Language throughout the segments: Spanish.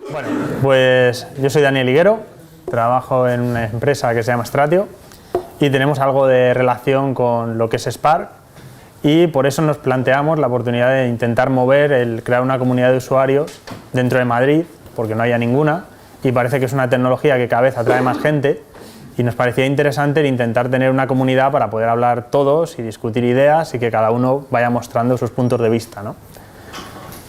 Bueno, pues yo soy Daniel Higuero, trabajo en una empresa que se llama Stratio y tenemos algo de relación con lo que es Spark y por eso nos planteamos la oportunidad de intentar mover crear una comunidad de usuarios dentro de Madrid, porque no haya ninguna y parece que es una tecnología que cada vez atrae más gente y nos parecía interesante el intentar tener una comunidad para poder hablar todos y discutir ideas y que cada uno vaya mostrando sus puntos de vista, ¿no?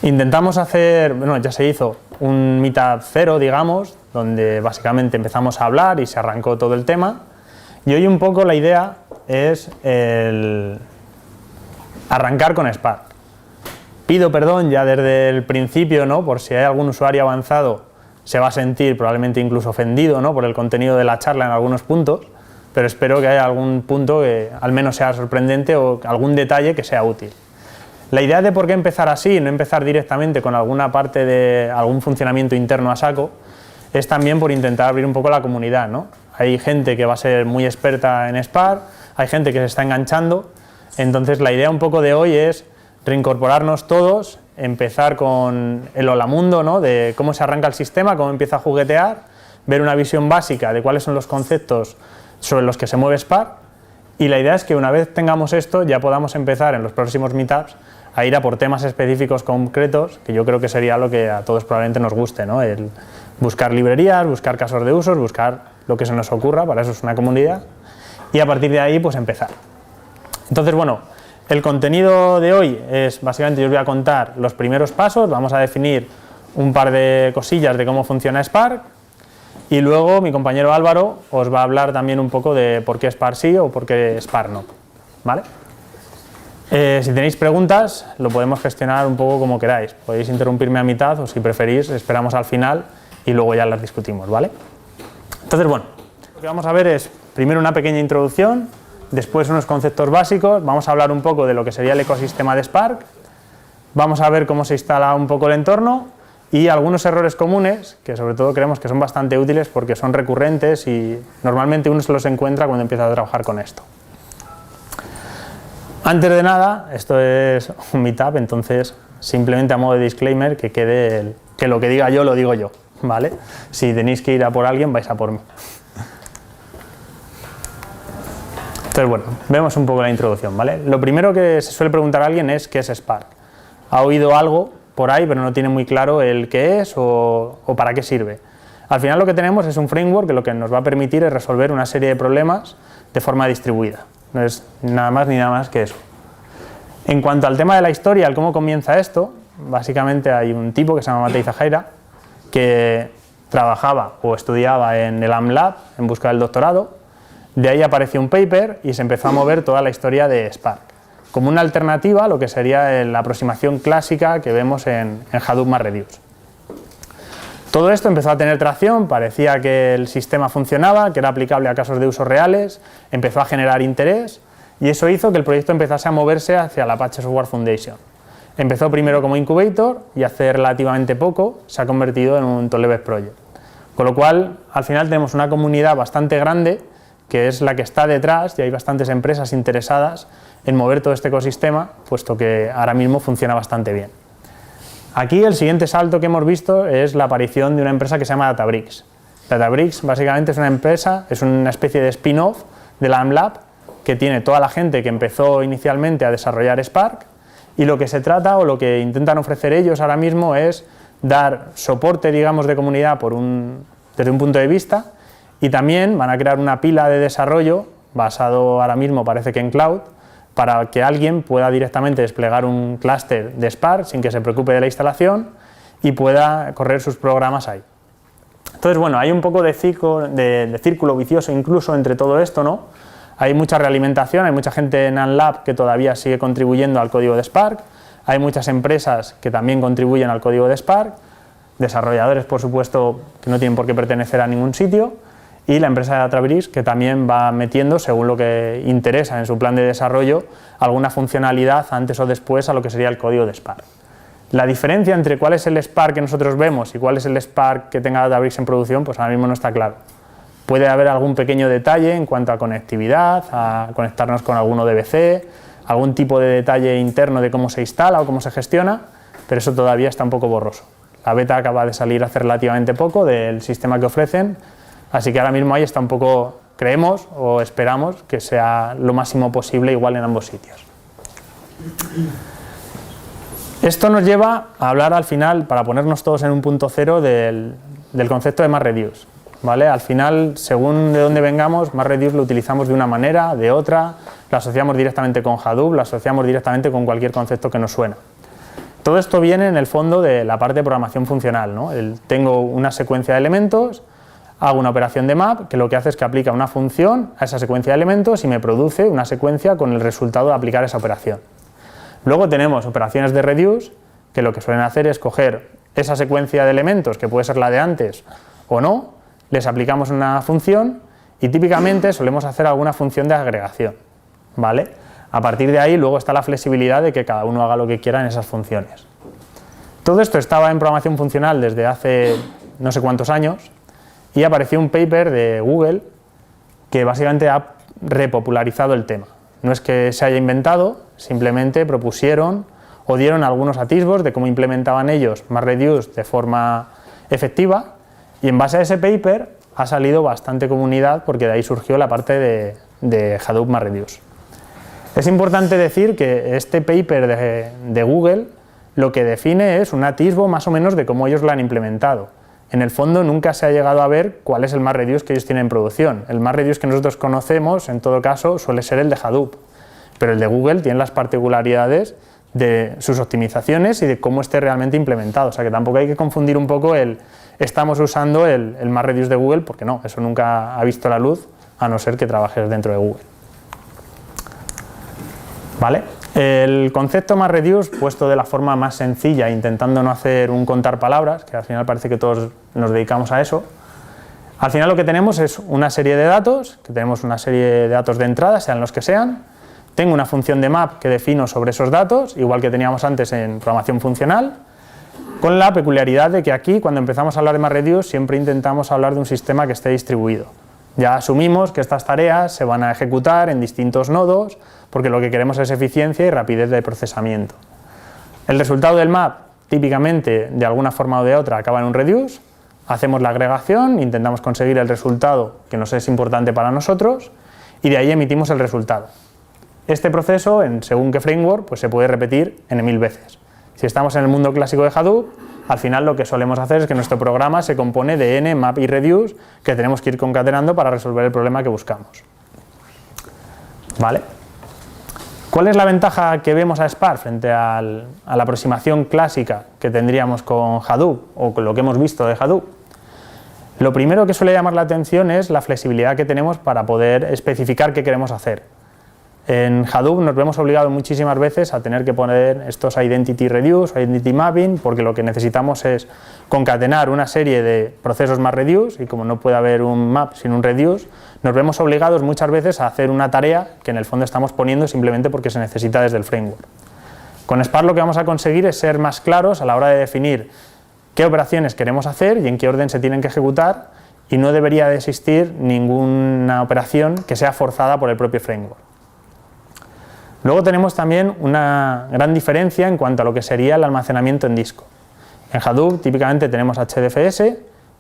Intentamos hacer, bueno, ya se hizo un meetup cero, digamos, donde básicamente empezamos a hablar y se arrancó todo el tema. Y hoy un poco la idea es arrancar con Spark. Pido perdón ya desde el principio, ¿no? Por si hay algún usuario avanzado, se va a sentir probablemente incluso ofendido, ¿no? Por el contenido de la charla en algunos puntos, pero espero que haya algún punto que al menos sea sorprendente o algún detalle que sea útil. La idea de por qué empezar así, no empezar directamente con alguna parte de algún funcionamiento interno a saco, es también por intentar abrir un poco la comunidad, ¿no? Hay gente que va a ser muy experta en Spark, hay gente que se está enganchando, entonces la idea un poco de hoy es reincorporarnos todos, empezar con el hola mundo, ¿no? De cómo se arranca el sistema, cómo empieza a juguetear, ver una visión básica de cuáles son los conceptos sobre los que se mueve Spark y la idea es que una vez tengamos esto ya podamos empezar en los próximos meetups a ir a por temas específicos concretos, que yo creo que sería lo que a todos probablemente nos guste, ¿no? El buscar librerías, buscar casos de usos, buscar lo que se nos ocurra, para eso es una comunidad, y a partir de ahí pues empezar. Entonces, bueno, el contenido de hoy es, básicamente yo os voy a contar los primeros pasos, vamos a definir un par de cosillas de cómo funciona Spark, y luego mi compañero Álvaro os va a hablar también un poco de por qué Spark sí o por qué Spark no, ¿vale? Si tenéis preguntas, lo podemos gestionar un poco como queráis. Podéis interrumpirme a mitad o si preferís, esperamos al final y luego ya las discutimos, ¿vale? Entonces, bueno, lo que vamos a ver es primero una pequeña introducción, después unos conceptos básicos, vamos a hablar un poco de lo que sería el ecosistema de Spark, vamos a ver cómo se instala un poco el entorno y algunos errores comunes que sobre todo creemos que son bastante útiles porque son recurrentes y normalmente uno se los encuentra cuando empieza a trabajar con esto. Antes de nada, esto es un meetup, entonces simplemente a modo de disclaimer que quede que lo que diga yo lo digo yo, ¿vale? Si tenéis que ir a por alguien, vais a por mí. Entonces, bueno, vemos un poco la introducción, ¿vale? Lo primero que se suele preguntar a alguien es ¿qué es Spark? Ha oído algo por ahí, pero no tiene muy claro el qué es o para qué sirve. Al final lo que tenemos es un framework que lo que nos va a permitir es resolver una serie de problemas de forma distribuida. No es nada más ni nada más que eso. En cuanto al tema de la historia, al cómo comienza esto, básicamente hay un tipo que se llama Matei Zahaira que trabajaba o estudiaba en el AmLab en busca del doctorado, de ahí apareció un paper y se empezó a mover toda la historia de Spark, como una alternativa a lo que sería la aproximación clásica que vemos en Hadoop MapReduce. Todo esto empezó a tener tracción, parecía que el sistema funcionaba, que era aplicable a casos de uso reales, empezó a generar interés y eso hizo que el proyecto empezase a moverse hacia la Apache Software Foundation. Empezó primero como incubator y hace relativamente poco se ha convertido en un top-level project. Con lo cual, al final tenemos una comunidad bastante grande que es la que está detrás y hay bastantes empresas interesadas en mover todo este ecosistema, puesto que ahora mismo funciona bastante bien. Aquí el siguiente salto que hemos visto es la aparición de una empresa que se llama Databricks. Databricks básicamente es una empresa, es una especie de spin-off de la AmLab que tiene toda la gente que empezó inicialmente a desarrollar Spark y lo que se trata o lo que intentan ofrecer ellos ahora mismo es dar soporte, digamos, de comunidad desde un punto de vista y también van a crear una pila de desarrollo basado ahora mismo parece que en cloud para que alguien pueda directamente desplegar un clúster de Spark sin que se preocupe de la instalación y pueda correr sus programas ahí. Entonces, bueno, hay un poco de círculo vicioso incluso entre todo esto, ¿no? Hay mucha realimentación, hay mucha gente en AmLab que todavía sigue contribuyendo al código de Spark, hay muchas empresas que también contribuyen al código de Spark, desarrolladores, por supuesto, que no tienen por qué pertenecer a ningún sitio, y la empresa de Databricks que también va metiendo, según lo que interesa en su plan de desarrollo, alguna funcionalidad antes o después a lo que sería el código de Spark. La diferencia entre cuál es el Spark que nosotros vemos y cuál es el Spark que tenga Databricks en producción, pues ahora mismo no está claro. Puede haber algún pequeño detalle en cuanto a conectividad, a conectarnos con alguno DBC, algún tipo de detalle interno de cómo se instala o cómo se gestiona, pero eso todavía está un poco borroso. La beta acaba de salir hace relativamente poco del sistema que ofrecen, así que ahora mismo ahí está un poco, creemos o esperamos que sea lo máximo posible igual en ambos sitios. Esto nos lleva a hablar al final, para ponernos todos en un punto cero, del concepto de MapReduce, ¿vale? Al final, según de dónde vengamos, MapReduce lo utilizamos de una manera, de otra, lo asociamos directamente con Hadoop, lo asociamos directamente con cualquier concepto que nos suena. Todo esto viene en el fondo de la parte de programación funcional, ¿no? Tengo una secuencia de elementos, hago una operación de map que lo que hace es que aplica una función a esa secuencia de elementos y me produce una secuencia con el resultado de aplicar esa operación. Luego tenemos operaciones de reduce, que lo que suelen hacer es coger esa secuencia de elementos, que puede ser la de antes o no, les aplicamos una función y típicamente solemos hacer alguna función de agregación, ¿vale? A partir de ahí luego está la flexibilidad de que cada uno haga lo que quiera en esas funciones. Todo esto estaba en programación funcional desde hace no sé cuántos años y apareció un paper de Google que básicamente ha repopularizado el tema. No es que se haya inventado, simplemente propusieron o dieron algunos atisbos de cómo implementaban ellos MapReduce de forma efectiva y en base a ese paper ha salido bastante comunidad porque de ahí surgió la parte de Hadoop MapReduce. Es importante decir que este paper de Google lo que define es un atisbo más o menos de cómo ellos lo han implementado. En el fondo nunca se ha llegado a ver cuál es el MapReduce que ellos tienen en producción. El MapReduce que nosotros conocemos, en todo caso, suele ser el de Hadoop, pero el de Google tiene las particularidades de sus optimizaciones y de cómo esté realmente implementado. O sea que tampoco hay que confundir un poco estamos usando el MapReduce de Google, porque no, eso nunca ha visto la luz, a no ser que trabajes dentro de Google. ¿Vale? El concepto MapReduce, puesto de la forma más sencilla, intentando no hacer un contar palabras, que al final parece que todos nos dedicamos a eso, al final lo que tenemos es una serie de datos, que tenemos una serie de datos de entrada, sean los que sean, tengo una función de map que defino sobre esos datos, igual que teníamos antes en programación funcional, con la peculiaridad de que aquí, cuando empezamos a hablar de MapReduce, siempre intentamos hablar de un sistema que esté distribuido. Ya asumimos que estas tareas se van a ejecutar en distintos nodos, porque lo que queremos es eficiencia y rapidez de procesamiento. El resultado del map, típicamente, de alguna forma o de otra, acaba en un reduce, hacemos la agregación, intentamos conseguir el resultado que nos es importante para nosotros, y de ahí emitimos el resultado. Este proceso, en según qué framework, pues se puede repetir n 1000 veces. Si estamos en el mundo clásico de Hadoop, al final lo que solemos hacer es que nuestro programa se compone de n, map y reduce, que tenemos que ir concatenando para resolver el problema que buscamos. ¿Vale? ¿Cuál es la ventaja que vemos a Spark frente a la aproximación clásica que tendríamos con Hadoop o con lo que hemos visto de Hadoop? Lo primero que suele llamar la atención es la flexibilidad que tenemos para poder especificar qué queremos hacer. En Hadoop nos vemos obligados muchísimas veces a tener que poner estos identity reduce o identity mapping, porque lo que necesitamos es concatenar una serie de procesos MapReduce, y como no puede haber un map sin un reduce, nos vemos obligados muchas veces a hacer una tarea que en el fondo estamos poniendo simplemente porque se necesita desde el framework. Con Spark lo que vamos a conseguir es ser más claros a la hora de definir qué operaciones queremos hacer y en qué orden se tienen que ejecutar, y no debería de existir ninguna operación que sea forzada por el propio framework. Luego tenemos también una gran diferencia en cuanto a lo que sería el almacenamiento en disco. En Hadoop típicamente tenemos HDFS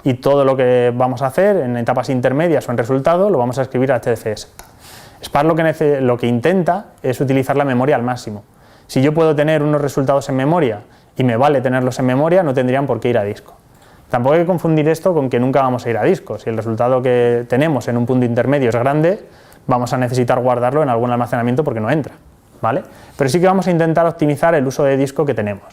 y todo lo que vamos a hacer en etapas intermedias o en resultado lo vamos a escribir a HDFS. Spark lo que intenta es utilizar la memoria al máximo. Si yo puedo tener unos resultados en memoria y me vale tenerlos en memoria, no tendrían por qué ir a disco. Tampoco hay que confundir esto con que nunca vamos a ir a disco. Si el resultado que tenemos en un punto intermedio es grande, vamos a necesitar guardarlo en algún almacenamiento porque no entra, ¿vale? Pero sí que vamos a intentar optimizar el uso de disco que tenemos.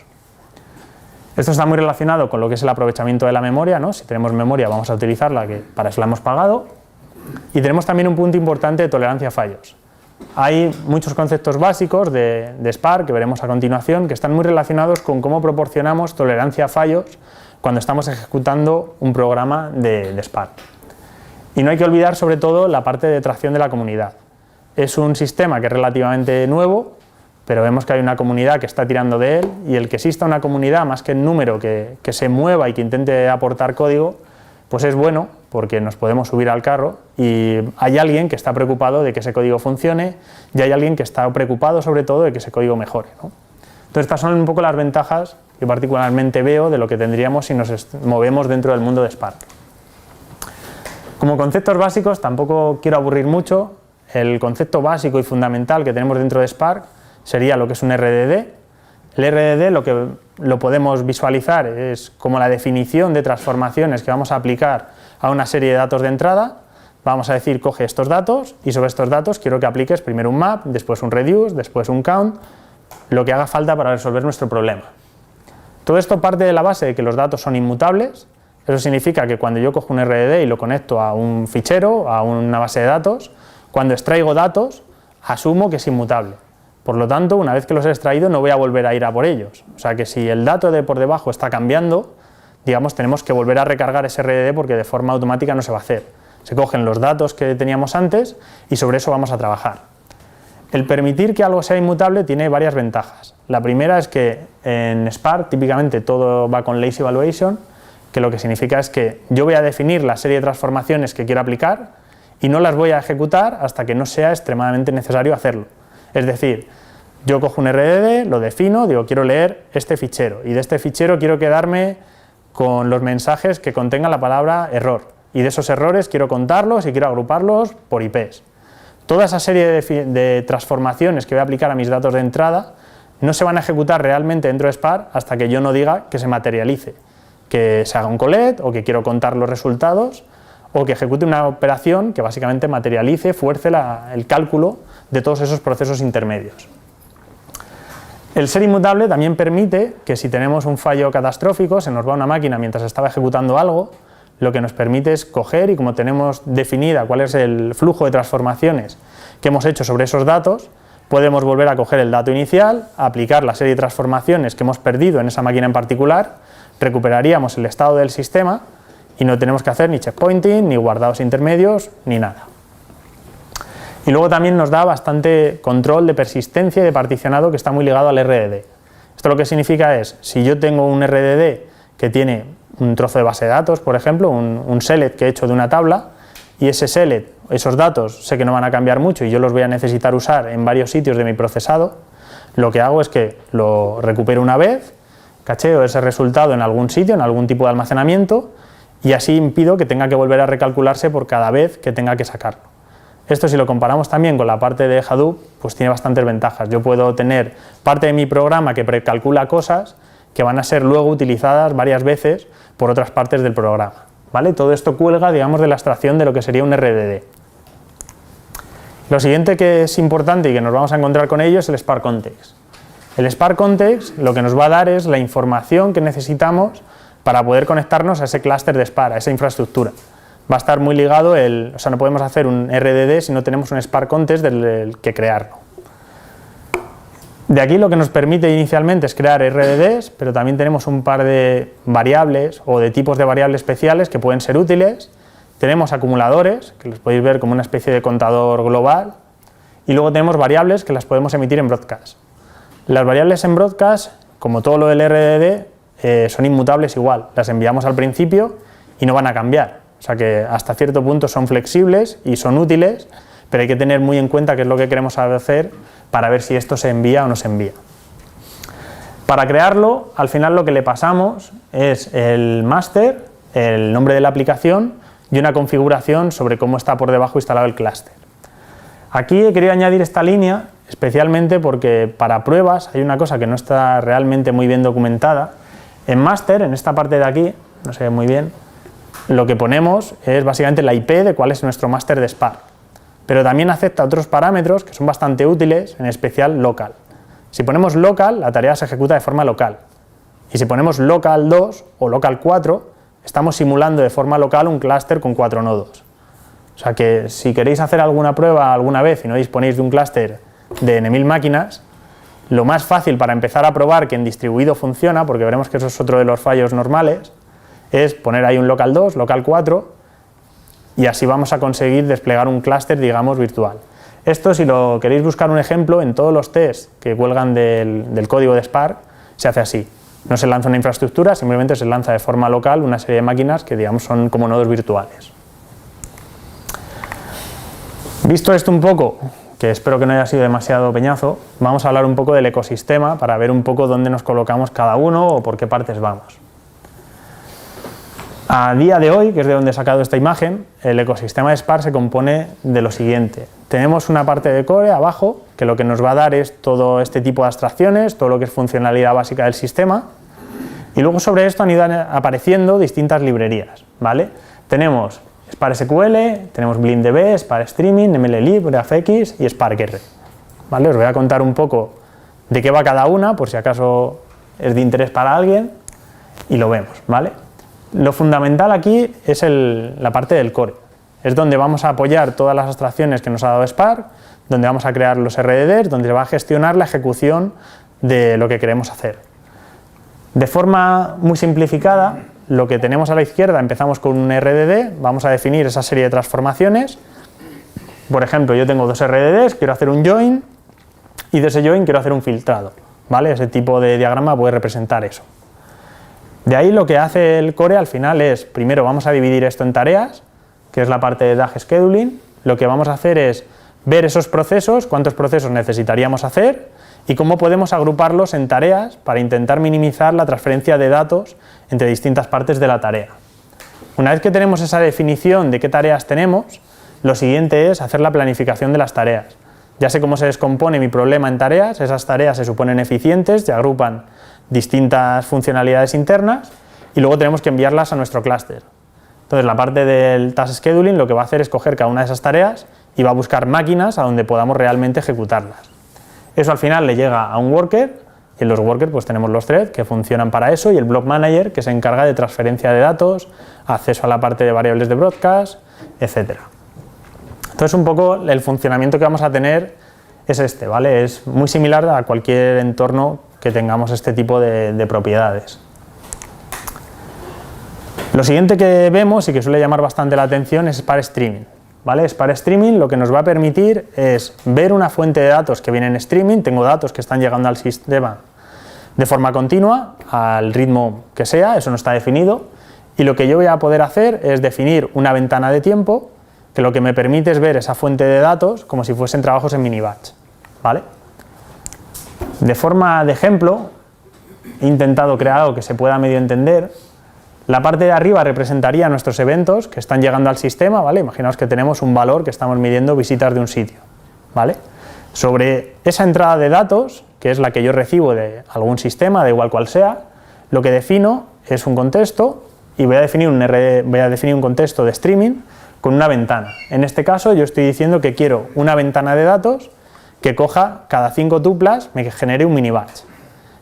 Esto está muy relacionado con lo que es el aprovechamiento de la memoria, ¿no? Si tenemos memoria vamos a utilizarla, que para eso la hemos pagado. Y tenemos también un punto importante de tolerancia a fallos. Hay muchos conceptos básicos de Spark que veremos a continuación que están muy relacionados con cómo proporcionamos tolerancia a fallos cuando estamos ejecutando un programa de Spark. Y no hay que olvidar sobre todo la parte de tracción de la comunidad. Es un sistema que es relativamente nuevo, pero vemos que hay una comunidad que está tirando de él, y el que exista una comunidad más que el número que se mueva y que intente aportar código, pues es bueno porque nos podemos subir al carro y hay alguien que está preocupado de que ese código funcione y hay alguien que está preocupado sobre todo de que ese código mejore, ¿no? Entonces estas son un poco las ventajas que particularmente veo de lo que tendríamos si nos movemos dentro del mundo de Spark. Como conceptos básicos, tampoco quiero aburrir mucho. El concepto básico y fundamental que tenemos dentro de Spark sería lo que es un RDD. El RDD lo podemos visualizar es como la definición de transformaciones que vamos a aplicar a una serie de datos de entrada. Vamos a decir, coge estos datos y sobre estos datos quiero que apliques primero un map, después un reduce, después un count, lo que haga falta para resolver nuestro problema. Todo esto parte de la base de que los datos son inmutables. Eso significa que cuando yo cojo un RDD y lo conecto a un fichero, a una base de datos, cuando extraigo datos, asumo que es inmutable. Por lo tanto, una vez que los he extraído, no voy a volver a ir a por ellos. O sea que si el dato de por debajo está cambiando, digamos, tenemos que volver a recargar ese RDD porque de forma automática no se va a hacer. Se cogen los datos que teníamos antes y sobre eso vamos a trabajar. El permitir que algo sea inmutable tiene varias ventajas. La primera es que en Spark típicamente todo va con lazy evaluation, que lo que significa es que yo voy a definir la serie de transformaciones que quiero aplicar y no las voy a ejecutar hasta que no sea extremadamente necesario hacerlo. Es decir, yo cojo un RDD, lo defino, digo quiero leer este fichero y de este fichero quiero quedarme con los mensajes que contengan la palabra error y de esos errores quiero contarlos y quiero agruparlos por IPs. Toda esa serie de transformaciones que voy a aplicar a mis datos de entrada no se van a ejecutar realmente dentro de Spark hasta que yo no diga que se materialice, que se haga un collect o que quiero contar los resultados o que ejecute una operación que básicamente materialice, fuerce el cálculo de todos esos procesos intermedios. El ser inmutable también permite que si tenemos un fallo catastrófico, se nos va una máquina mientras estaba ejecutando algo, lo que nos permite es coger y como tenemos definida cuál es el flujo de transformaciones que hemos hecho sobre esos datos, podemos volver a coger el dato inicial, aplicar la serie de transformaciones que hemos perdido en esa máquina en particular, recuperaríamos el estado del sistema y no tenemos que hacer ni checkpointing, ni guardados intermedios, ni nada. Y luego también nos da bastante control de persistencia y de particionado que está muy ligado al RDD. Esto lo que significa es, si yo tengo un RDD que tiene un trozo de base de datos, por ejemplo, un select que he hecho de una tabla, y ese select, esos datos sé que no van a cambiar mucho y yo los voy a necesitar usar en varios sitios de mi procesado, lo que hago es que lo recupero una vez, cacheo ese resultado en algún sitio, en algún tipo de almacenamiento, y así impido que tenga que volver a recalcularse por cada vez que tenga que sacarlo. Esto, si lo comparamos también con la parte de Hadoop, pues tiene bastantes ventajas. Yo puedo tener parte de mi programa que precalcula cosas que van a ser luego utilizadas varias veces por otras partes del programa, ¿vale? Todo esto cuelga, digamos, de la abstracción de lo que sería un RDD. Lo siguiente que es importante y que nos vamos a encontrar con ello es el Spark Context. El Spark Context lo que nos va a dar es la información que necesitamos para poder conectarnos a ese clúster de Spark, a esa infraestructura. Va a estar muy ligado, o sea, no podemos hacer un RDD si no tenemos un Spark Context del que crearlo. De aquí lo que nos permite inicialmente es crear RDDs, pero también tenemos un par de variables o de tipos de variables especiales que pueden ser útiles. Tenemos acumuladores, que los podéis ver como una especie de contador global, y luego tenemos variables que las podemos emitir en broadcast. Las variables en broadcast, como todo lo del RDD, son inmutables igual, las enviamos al principio y no van a cambiar. O sea que hasta cierto punto son flexibles y son útiles, pero hay que tener muy en cuenta qué es lo que queremos hacer para ver si esto se envía o no se envía. Para crearlo, al final lo que le pasamos es el master, el nombre de la aplicación y una configuración sobre cómo está por debajo instalado el clúster. Aquí he querido añadir esta línea especialmente porque para pruebas hay una cosa que no está realmente muy bien documentada. En master, en esta parte de aquí, no se ve muy bien, lo que ponemos es básicamente la IP de cuál es nuestro máster de Spark, pero también acepta otros parámetros que son bastante útiles, en especial local. Si ponemos local, la tarea se ejecuta de forma local, y si ponemos local 2 o local 4, estamos simulando de forma local un clúster con 4 nodos. O sea que si queréis hacer alguna prueba alguna vez y no disponéis de un clúster de N1000 máquinas, lo más fácil para empezar a probar que en distribuido funciona, porque veremos que eso es otro de los fallos normales, es poner ahí un local 2, local 4 y así vamos a conseguir desplegar un clúster, digamos, virtual. Esto, si lo queréis buscar un ejemplo, en todos los tests que cuelgan del código de Spark se hace así. No se lanza una infraestructura, simplemente se lanza de forma local una serie de máquinas que, digamos, son como nodos virtuales. Visto esto un poco, que espero que no haya sido demasiado peñazo, vamos a hablar un poco del ecosistema para ver un poco dónde nos colocamos cada uno o por qué partes vamos. A día de hoy, que es de donde he sacado esta imagen, el ecosistema de Spark se compone de lo siguiente. Tenemos una parte de core abajo, que lo que nos va a dar es todo este tipo de abstracciones, todo lo que es funcionalidad básica del sistema, y luego sobre esto han ido apareciendo distintas librerías, ¿vale? Tenemos Spark SQL, tenemos BlindDB, Spark Streaming, MLlib, GraphX y Spark R, ¿vale? Os voy a contar un poco de qué va cada una, por si acaso es de interés para alguien, y lo vemos, ¿vale? Lo fundamental aquí es la parte del core, es donde vamos a apoyar todas las abstracciones que nos ha dado Spark, donde vamos a crear los RDDs, donde se va a gestionar la ejecución de lo que queremos hacer. De forma muy simplificada, lo que tenemos a la izquierda, empezamos con un RDD, vamos a definir esa serie de transformaciones. Por ejemplo, yo tengo dos RDDs, quiero hacer un join y de ese join quiero hacer un filtrado, ¿vale? Ese tipo de diagrama puede representar eso. De ahí lo que hace el core al final es, primero vamos a dividir esto en tareas, que es la parte de DAG Scheduling. Lo que vamos a hacer es ver esos procesos, cuántos procesos necesitaríamos hacer y cómo podemos agruparlos en tareas para intentar minimizar la transferencia de datos entre distintas partes de la tarea. Una vez que tenemos esa definición de qué tareas tenemos, lo siguiente es hacer la planificación de las tareas. Ya sé cómo se descompone mi problema en tareas, esas tareas se suponen eficientes, se agrupan distintas funcionalidades internas y luego tenemos que enviarlas a nuestro clúster. Entonces la parte del Task Scheduling lo que va a hacer es coger cada una de esas tareas y va a buscar máquinas a donde podamos realmente ejecutarlas. Eso al final le llega a un worker y en los workers pues tenemos los threads que funcionan para eso y el Block Manager que se encarga de transferencia de datos, acceso a la parte de variables de broadcast, etc. Entonces un poco el funcionamiento que vamos a tener es este, ¿vale? Es muy similar a cualquier entorno que tengamos este tipo de propiedades. Lo siguiente que vemos y que suele llamar bastante la atención es Spark Streaming, ¿vale? Spark Streaming lo que nos va a permitir es ver una fuente de datos que viene en streaming, tengo datos que están llegando al sistema de forma continua, al ritmo que sea, eso no está definido, y lo que yo voy a poder hacer es definir una ventana de tiempo que lo que me permite es ver esa fuente de datos como si fuesen trabajos en mini batch, ¿vale? De forma de ejemplo, he intentado crear algo que se pueda medio entender. La parte de arriba representaría nuestros eventos que están llegando al sistema, ¿vale? Imaginaos que tenemos un valor que estamos midiendo visitas de un sitio, ¿vale? Sobre esa entrada de datos, que es la que yo recibo de algún sistema, da igual cual sea, lo que defino es un contexto y voy a definir un contexto de streaming con una ventana. En este caso yo estoy diciendo que quiero una ventana de datos que coja cada 5 tuplas, me genere un mini batch.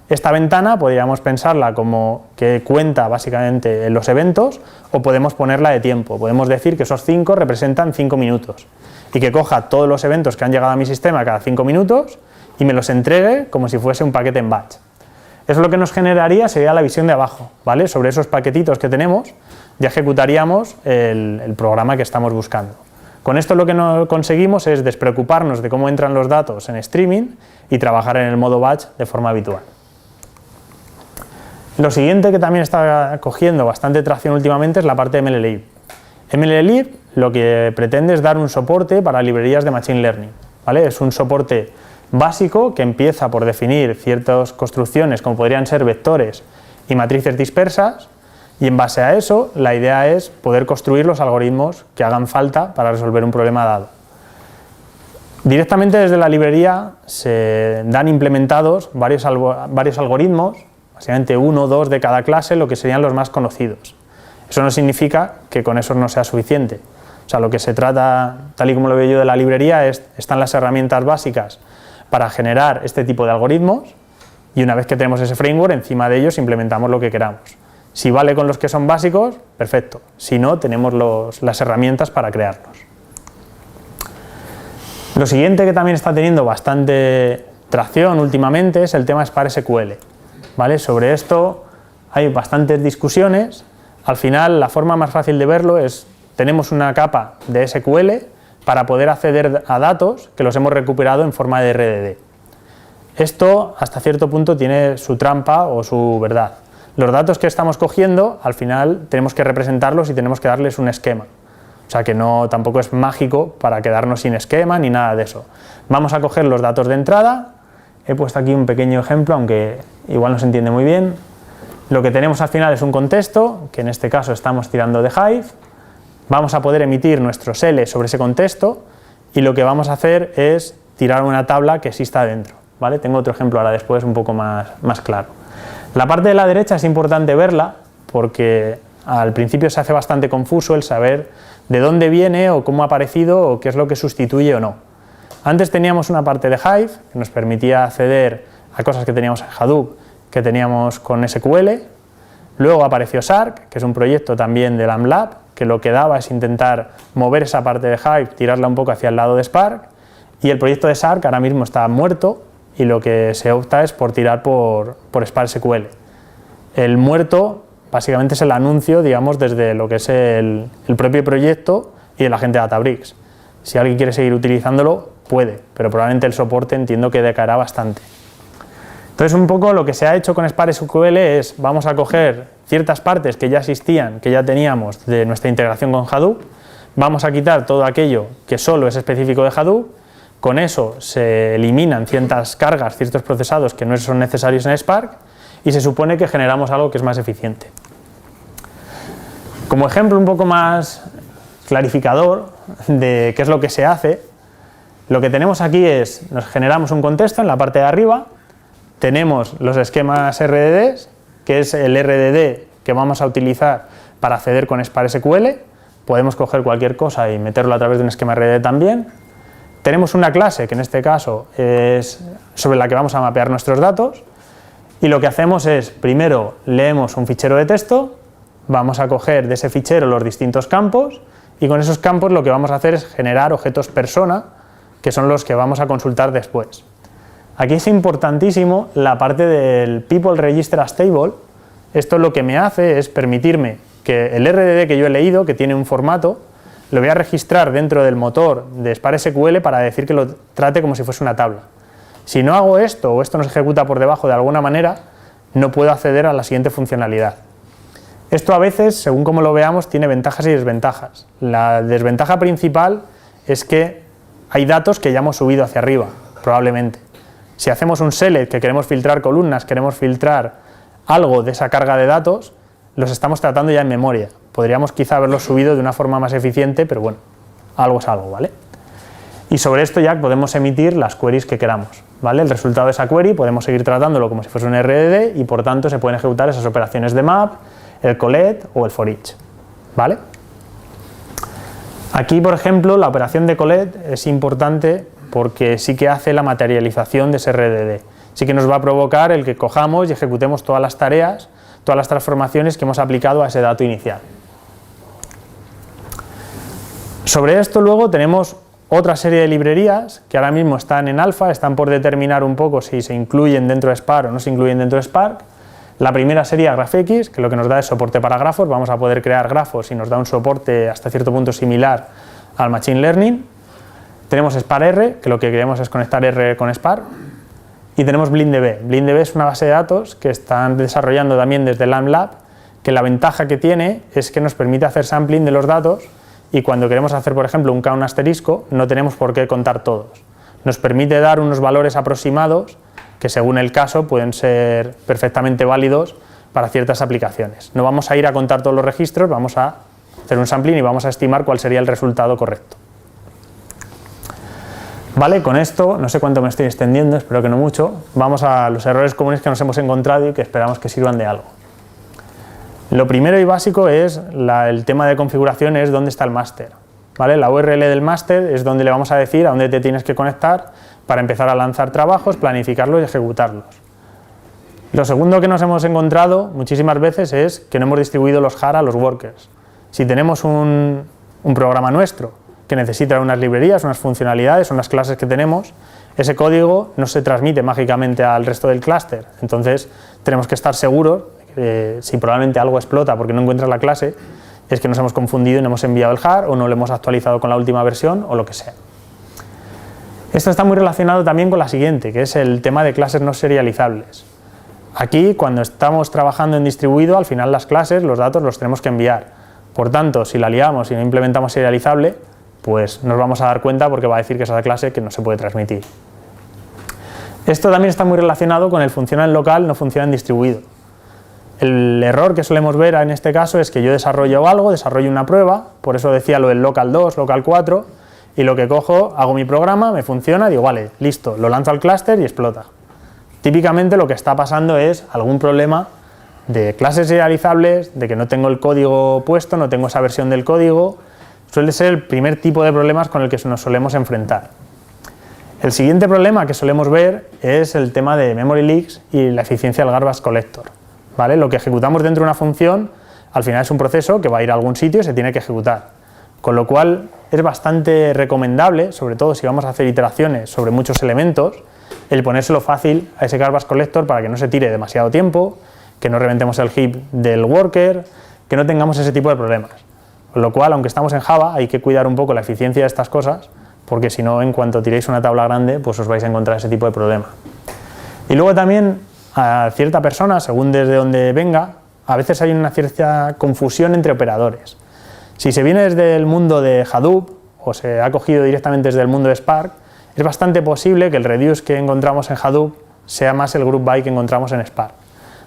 Esta ventana podríamos pensarla como que cuenta básicamente los eventos o podemos ponerla de tiempo. Podemos decir que esos 5 representan 5 minutos y que coja todos los eventos que han llegado a mi sistema cada 5 minutos y me los entregue como si fuese un paquete en batch. Eso lo que nos generaría sería la visión de abajo, ¿vale? Sobre esos paquetitos que tenemos ya ejecutaríamos el programa que estamos buscando. Con esto lo que no conseguimos es despreocuparnos de cómo entran los datos en streaming y trabajar en el modo batch de forma habitual. Lo siguiente que también está cogiendo bastante tracción últimamente es la parte de MLlib. MLlib lo que pretende es dar un soporte para librerías de Machine Learning, ¿vale? Es un soporte básico que empieza por definir ciertas construcciones como podrían ser vectores y matrices dispersas. Y en base a eso, la idea es poder construir los algoritmos que hagan falta para resolver un problema dado. Directamente desde la librería se dan implementados varios algoritmos, básicamente 1 o 2 de cada clase, lo que serían los más conocidos. Eso no significa que con eso no sea suficiente. O sea, lo que se trata, tal y como lo veo yo de la librería, están las herramientas básicas para generar este tipo de algoritmos y una vez que tenemos ese framework, encima de ellos implementamos lo que queramos. Si vale con los que son básicos, perfecto. Si no, tenemos las herramientas para crearlos. Lo siguiente que también está teniendo bastante tracción últimamente es el tema Spark SQL, ¿vale? Sobre esto hay bastantes discusiones. Al final, la forma más fácil de verlo es, tenemos una capa de SQL para poder acceder a datos que los hemos recuperado en forma de RDD. Esto, hasta cierto punto, tiene su trampa o su verdad. Los datos que estamos cogiendo, al final tenemos que representarlos y tenemos que darles un esquema. O sea que no, tampoco es mágico para quedarnos sin esquema ni nada de eso. Vamos a coger los datos de entrada. He puesto aquí un pequeño ejemplo, aunque igual no se entiende muy bien. Lo que tenemos al final es un contexto, que en este caso estamos tirando de Hive. Vamos a poder emitir nuestros L sobre ese contexto y lo que vamos a hacer es tirar una tabla que exista dentro, ¿vale? Tengo otro ejemplo ahora después un poco más claro. La parte de la derecha es importante verla porque al principio se hace bastante confuso el saber de dónde viene o cómo ha aparecido o qué es lo que sustituye o no. Antes teníamos una parte de Hive que nos permitía acceder a cosas que teníamos en Hadoop, que teníamos con SQL. Luego apareció Shark, que es un proyecto también de LambLab, que lo que daba es intentar mover esa parte de Hive, tirarla un poco hacia el lado de Spark, y el proyecto de Shark ahora mismo está muerto y lo que se opta es por tirar por Spark SQL. El muerto básicamente es el anuncio, digamos, desde lo que es el propio proyecto y la gente de Databricks. Si alguien quiere seguir utilizándolo, puede, pero probablemente el soporte entiendo que decaerá bastante. Entonces un poco lo que se ha hecho con Spark SQL es, vamos a coger ciertas partes que ya existían, que ya teníamos de nuestra integración con Hadoop, vamos a quitar todo aquello que solo es específico de Hadoop, con eso se eliminan ciertas cargas, ciertos procesados que no son necesarios en Spark y se supone que generamos algo que es más eficiente. Como ejemplo un poco más clarificador de qué es lo que se hace, lo que tenemos aquí es, nos generamos un contexto en la parte de arriba, tenemos los esquemas RDDs, que es el RDD que vamos a utilizar para acceder con Spark SQL, podemos coger cualquier cosa y meterlo a través de un esquema RDD también. Tenemos una clase que en este caso es sobre la que vamos a mapear nuestros datos y lo que hacemos es, primero leemos un fichero de texto, vamos a coger de ese fichero los distintos campos y con esos campos lo que vamos a hacer es generar objetos persona, que son los que vamos a consultar después. Aquí es importantísimo la parte del People Register as Table. Esto lo que me hace es permitirme que el RDD que yo he leído, que tiene un formato, lo voy a registrar dentro del motor de Spark SQL para decir que lo trate como si fuese una tabla. Si no hago esto o esto no se ejecuta por debajo de alguna manera, no puedo acceder a la siguiente funcionalidad. Esto a veces, según como lo veamos, tiene ventajas y desventajas. La desventaja principal es que hay datos que ya hemos subido hacia arriba, probablemente. Si hacemos un select que queremos filtrar columnas, queremos filtrar algo de esa carga de datos, los estamos tratando ya en memoria. Podríamos quizá haberlos subido de una forma más eficiente, pero bueno, algo es algo, ¿vale? Y sobre esto ya podemos emitir las queries que queramos, ¿vale? El resultado de esa query podemos seguir tratándolo como si fuese un RDD y por tanto se pueden ejecutar esas operaciones de map, el collect o el for each, ¿vale? Aquí, por ejemplo, la operación de collect es importante porque sí que hace la materialización de ese RDD. Sí que nos va a provocar el que cojamos y ejecutemos todas las tareas, todas las transformaciones que hemos aplicado a ese dato inicial. Sobre esto luego tenemos otra serie de librerías que ahora mismo están en alfa, están por determinar un poco si se incluyen dentro de Spark o no se incluyen dentro de Spark. La primera sería GraphX, que lo que nos da es soporte para grafos, vamos a poder crear grafos y nos da un soporte hasta cierto punto similar al Machine Learning. Tenemos SparkR, que lo que queremos es conectar R con Spark. Y tenemos BlindDB. BlindDB es una base de datos que están desarrollando también desde LambLab, que la ventaja que tiene es que nos permite hacer sampling de los datos y cuando queremos hacer, por ejemplo, un count asterisco, no tenemos por qué contar todos. Nos permite dar unos valores aproximados que según el caso pueden ser perfectamente válidos para ciertas aplicaciones. No vamos a ir a contar todos los registros, vamos a hacer un sampling y vamos a estimar cuál sería el resultado correcto. Vale, con esto, no sé cuánto me estoy extendiendo, espero que no mucho, vamos a los errores comunes que nos hemos encontrado y que esperamos que sirvan de algo. Lo primero y básico es el tema de configuración, es dónde está el máster. ¿Vale? La URL del máster es donde le vamos a decir a dónde te tienes que conectar para empezar a lanzar trabajos, planificarlos y ejecutarlos. Lo segundo que nos hemos encontrado muchísimas veces es que no hemos distribuido los JAR a los workers. Si tenemos un programa nuestro que necesita unas librerías, unas funcionalidades, unas clases que tenemos, ese código no se transmite mágicamente al resto del clúster. Entonces tenemos que estar seguros, si probablemente algo explota porque no encuentra la clase, es que nos hemos confundido y no hemos enviado el JAR o no lo hemos actualizado con la última versión o lo que sea. Esto está muy relacionado también con la siguiente, que es el tema de clases no serializables. Aquí, cuando estamos trabajando en distribuido, al final las clases, los datos los tenemos que enviar. Por tanto, si la liamos y no implementamos serializable, pues nos vamos a dar cuenta porque va a decir que esa clase que no se puede transmitir. Esto también está muy relacionado con el funciona en local, no funciona en distribuido. El error que solemos ver en este caso es que yo desarrollo algo, desarrollo una prueba, por eso decía lo del local 2, local 4, y lo que cojo, hago mi programa, me funciona, digo, vale, listo, lo lanzo al clúster y explota. Típicamente lo que está pasando es algún problema de clases serializables, de que no tengo el código puesto, no tengo esa versión del código. Suele ser el primer tipo de problemas con el que nos solemos enfrentar. El siguiente problema que solemos ver es el tema de memory leaks y la eficiencia del garbage collector. ¿Vale? Lo que ejecutamos dentro de una función al final es un proceso que va a ir a algún sitio y se tiene que ejecutar. Con lo cual es bastante recomendable, sobre todo si vamos a hacer iteraciones sobre muchos elementos, el ponérselo fácil a ese garbage collector para que no se tire demasiado tiempo, que no reventemos el heap del worker, que no tengamos ese tipo de problemas. Con lo cual, aunque estamos en Java, hay que cuidar un poco la eficiencia de estas cosas, porque si no, en cuanto tiréis una tabla grande, pues os vais a encontrar ese tipo de problema. Y luego también, a cierta persona, según desde donde venga, a veces hay una cierta confusión entre operadores. Si se viene desde el mundo de Hadoop, o se ha cogido directamente desde el mundo de Spark, es bastante posible que el reduce que encontramos en Hadoop sea más el group by que encontramos en Spark.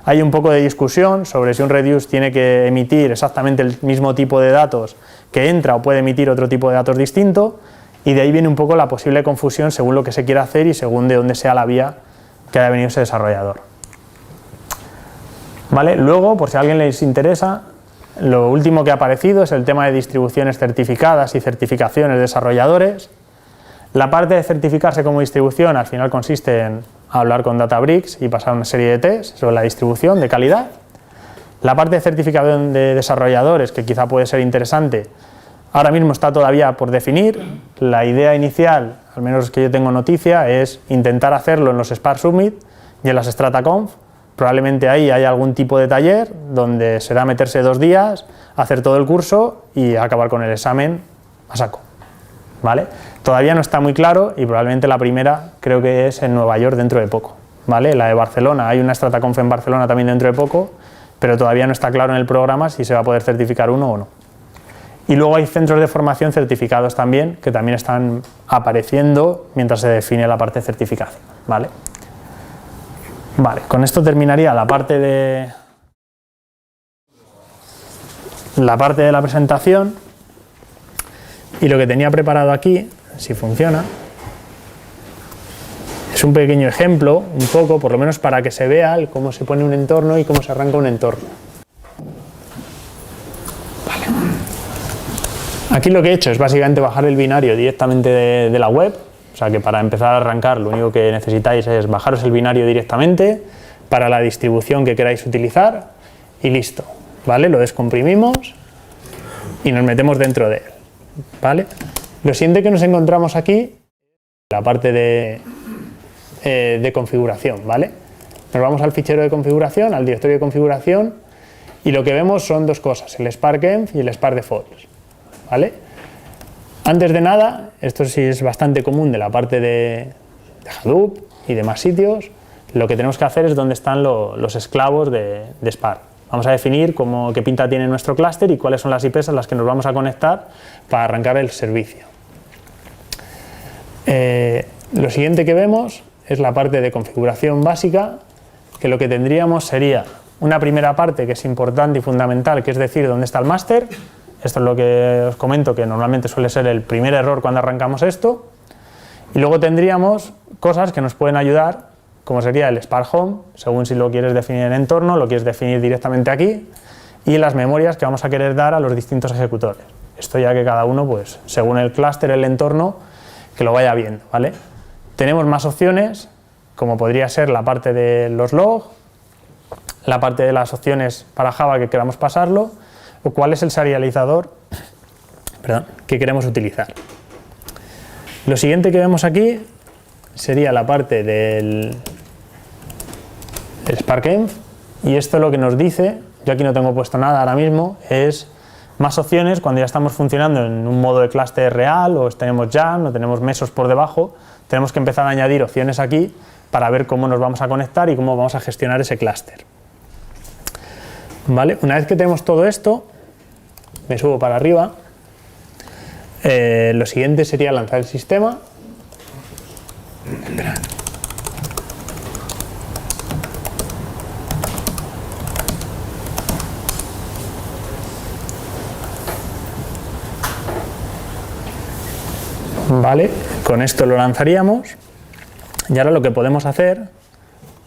Hay un poco de discusión sobre si un reduce tiene que emitir exactamente el mismo tipo de datos que entra o puede emitir otro tipo de datos distinto, y de ahí viene un poco la posible confusión según lo que se quiera hacer y según de dónde sea la vía que haya venido ese desarrollador. ¿Vale? Luego, por si a alguien les interesa, lo último que ha aparecido es el tema de distribuciones certificadas y certificaciones de desarrolladores. La parte de certificarse como distribución al final consiste en hablar con Databricks y pasar una serie de tests sobre la distribución de calidad. La parte de certificación de desarrolladores, que quizá puede ser interesante, ahora mismo está todavía por definir. La idea inicial, al menos que yo tengo noticia, es intentar hacerlo en los Spark Summit y en las StrataConf. Probablemente ahí haya algún tipo de taller donde será meterse 2 días, hacer todo el curso y acabar con el examen a saco. ¿Vale? Todavía no está muy claro y probablemente la primera creo que es en Nueva York dentro de poco. ¿Vale? La de Barcelona, hay una StrataConf en Barcelona también dentro de poco, pero todavía no está claro en el programa si se va a poder certificar uno o no. Y luego hay centros de formación certificados también, que también están apareciendo mientras se define la parte de certificación. ¿Vale? Vale, con esto terminaría la parte de la presentación, y lo que tenía preparado aquí, si funciona, es un pequeño ejemplo, un poco, por lo menos para que se vea cómo se pone un entorno y cómo se arranca un entorno. Vale. Aquí lo que he hecho es básicamente bajar el binario directamente de la web. O sea que para empezar a arrancar lo único que necesitáis es bajaros el binario directamente para la distribución que queráis utilizar y listo, ¿vale? Lo descomprimimos y nos metemos dentro de él, ¿vale? Lo siguiente que nos encontramos aquí, la parte de configuración, ¿vale? Nos vamos al fichero de configuración, al directorio de configuración, y lo que vemos son 2 cosas, el Spark Env y el Spark Defaults, ¿vale? Antes de nada, esto sí es bastante común de la parte de Hadoop y demás sitios, lo que tenemos que hacer es dónde están los esclavos de Spark. Vamos a definir qué pinta tiene nuestro clúster y cuáles son las IPs a las que nos vamos a conectar para arrancar el servicio. Lo siguiente que vemos es la parte de configuración básica, que lo que tendríamos sería una primera parte que es importante y fundamental, que es decir dónde está el máster. Esto es lo que os comento, que normalmente suele ser el primer error cuando arrancamos esto. Y luego tendríamos cosas que nos pueden ayudar, como sería el Spark Home, según si lo quieres definir en entorno, lo quieres definir directamente aquí, y las memorias que vamos a querer dar a los distintos ejecutores. Esto ya que cada uno, pues, según el clúster, el entorno, que lo vaya viendo, ¿vale? Tenemos más opciones, como podría ser la parte de los logs, la parte de las opciones para Java que queramos pasarlo, o cuál es el serializador que queremos utilizar. Lo siguiente que vemos aquí sería la parte del Spark Env, y esto lo que nos dice, yo aquí no tengo puesto nada ahora mismo, es más opciones cuando ya estamos funcionando en un modo de clúster real o tenemos Jam o tenemos mesos por debajo. Tenemos que empezar a añadir opciones aquí para ver cómo nos vamos a conectar y cómo vamos a gestionar ese clúster. ¿Vale? Una vez que tenemos todo esto, me subo para arriba. Lo siguiente sería lanzar el sistema. Espera. Vale, con esto lo lanzaríamos. Y ahora lo que podemos hacer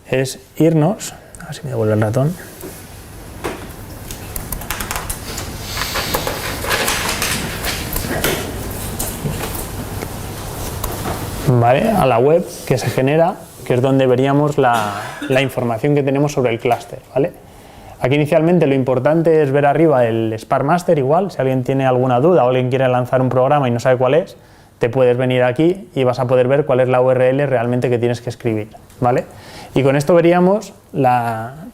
es irnos, a ver si me devuelve el ratón. Vale, a la web que se genera, que es donde veríamos la información que tenemos sobre el clúster, ¿vale? Aquí inicialmente lo importante es ver arriba el Spark Master, igual, si alguien tiene alguna duda o alguien quiere lanzar un programa y no sabe cuál es, te puedes venir aquí y vas a poder ver cuál es la URL realmente que tienes que escribir, ¿vale? Y con esto veríamos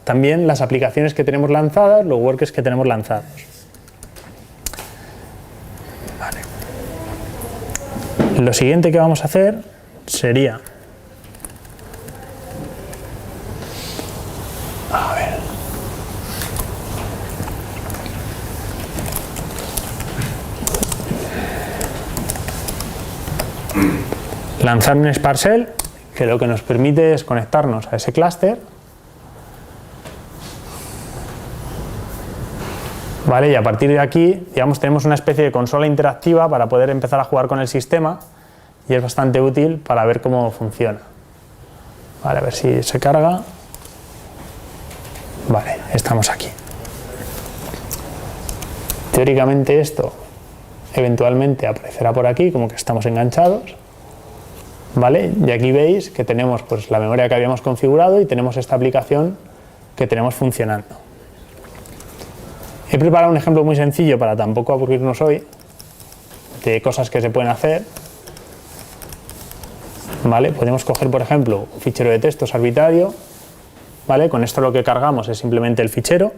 también las aplicaciones que tenemos lanzadas, los workers que tenemos lanzados. Vale. Lo siguiente que vamos a hacer sería... A ver... lanzar un Spark Shell que lo que nos permite es conectarnos a ese clúster, ¿vale? Y a partir de aquí, digamos, tenemos una especie de consola interactiva para poder empezar a jugar con el sistema y es bastante útil para ver cómo funciona. Vale, a ver si se carga. Vale, estamos aquí. Teóricamente esto eventualmente aparecerá por aquí como que estamos enganchados. ¿Vale? Y aquí veis que tenemos pues, la memoria que habíamos configurado y tenemos esta aplicación que tenemos funcionando. He preparado un ejemplo muy sencillo para tampoco aburrirnos hoy de cosas que se pueden hacer. ¿Vale? Podemos coger, por ejemplo, un fichero de textos arbitrario. ¿Vale? Con esto lo que cargamos es simplemente el fichero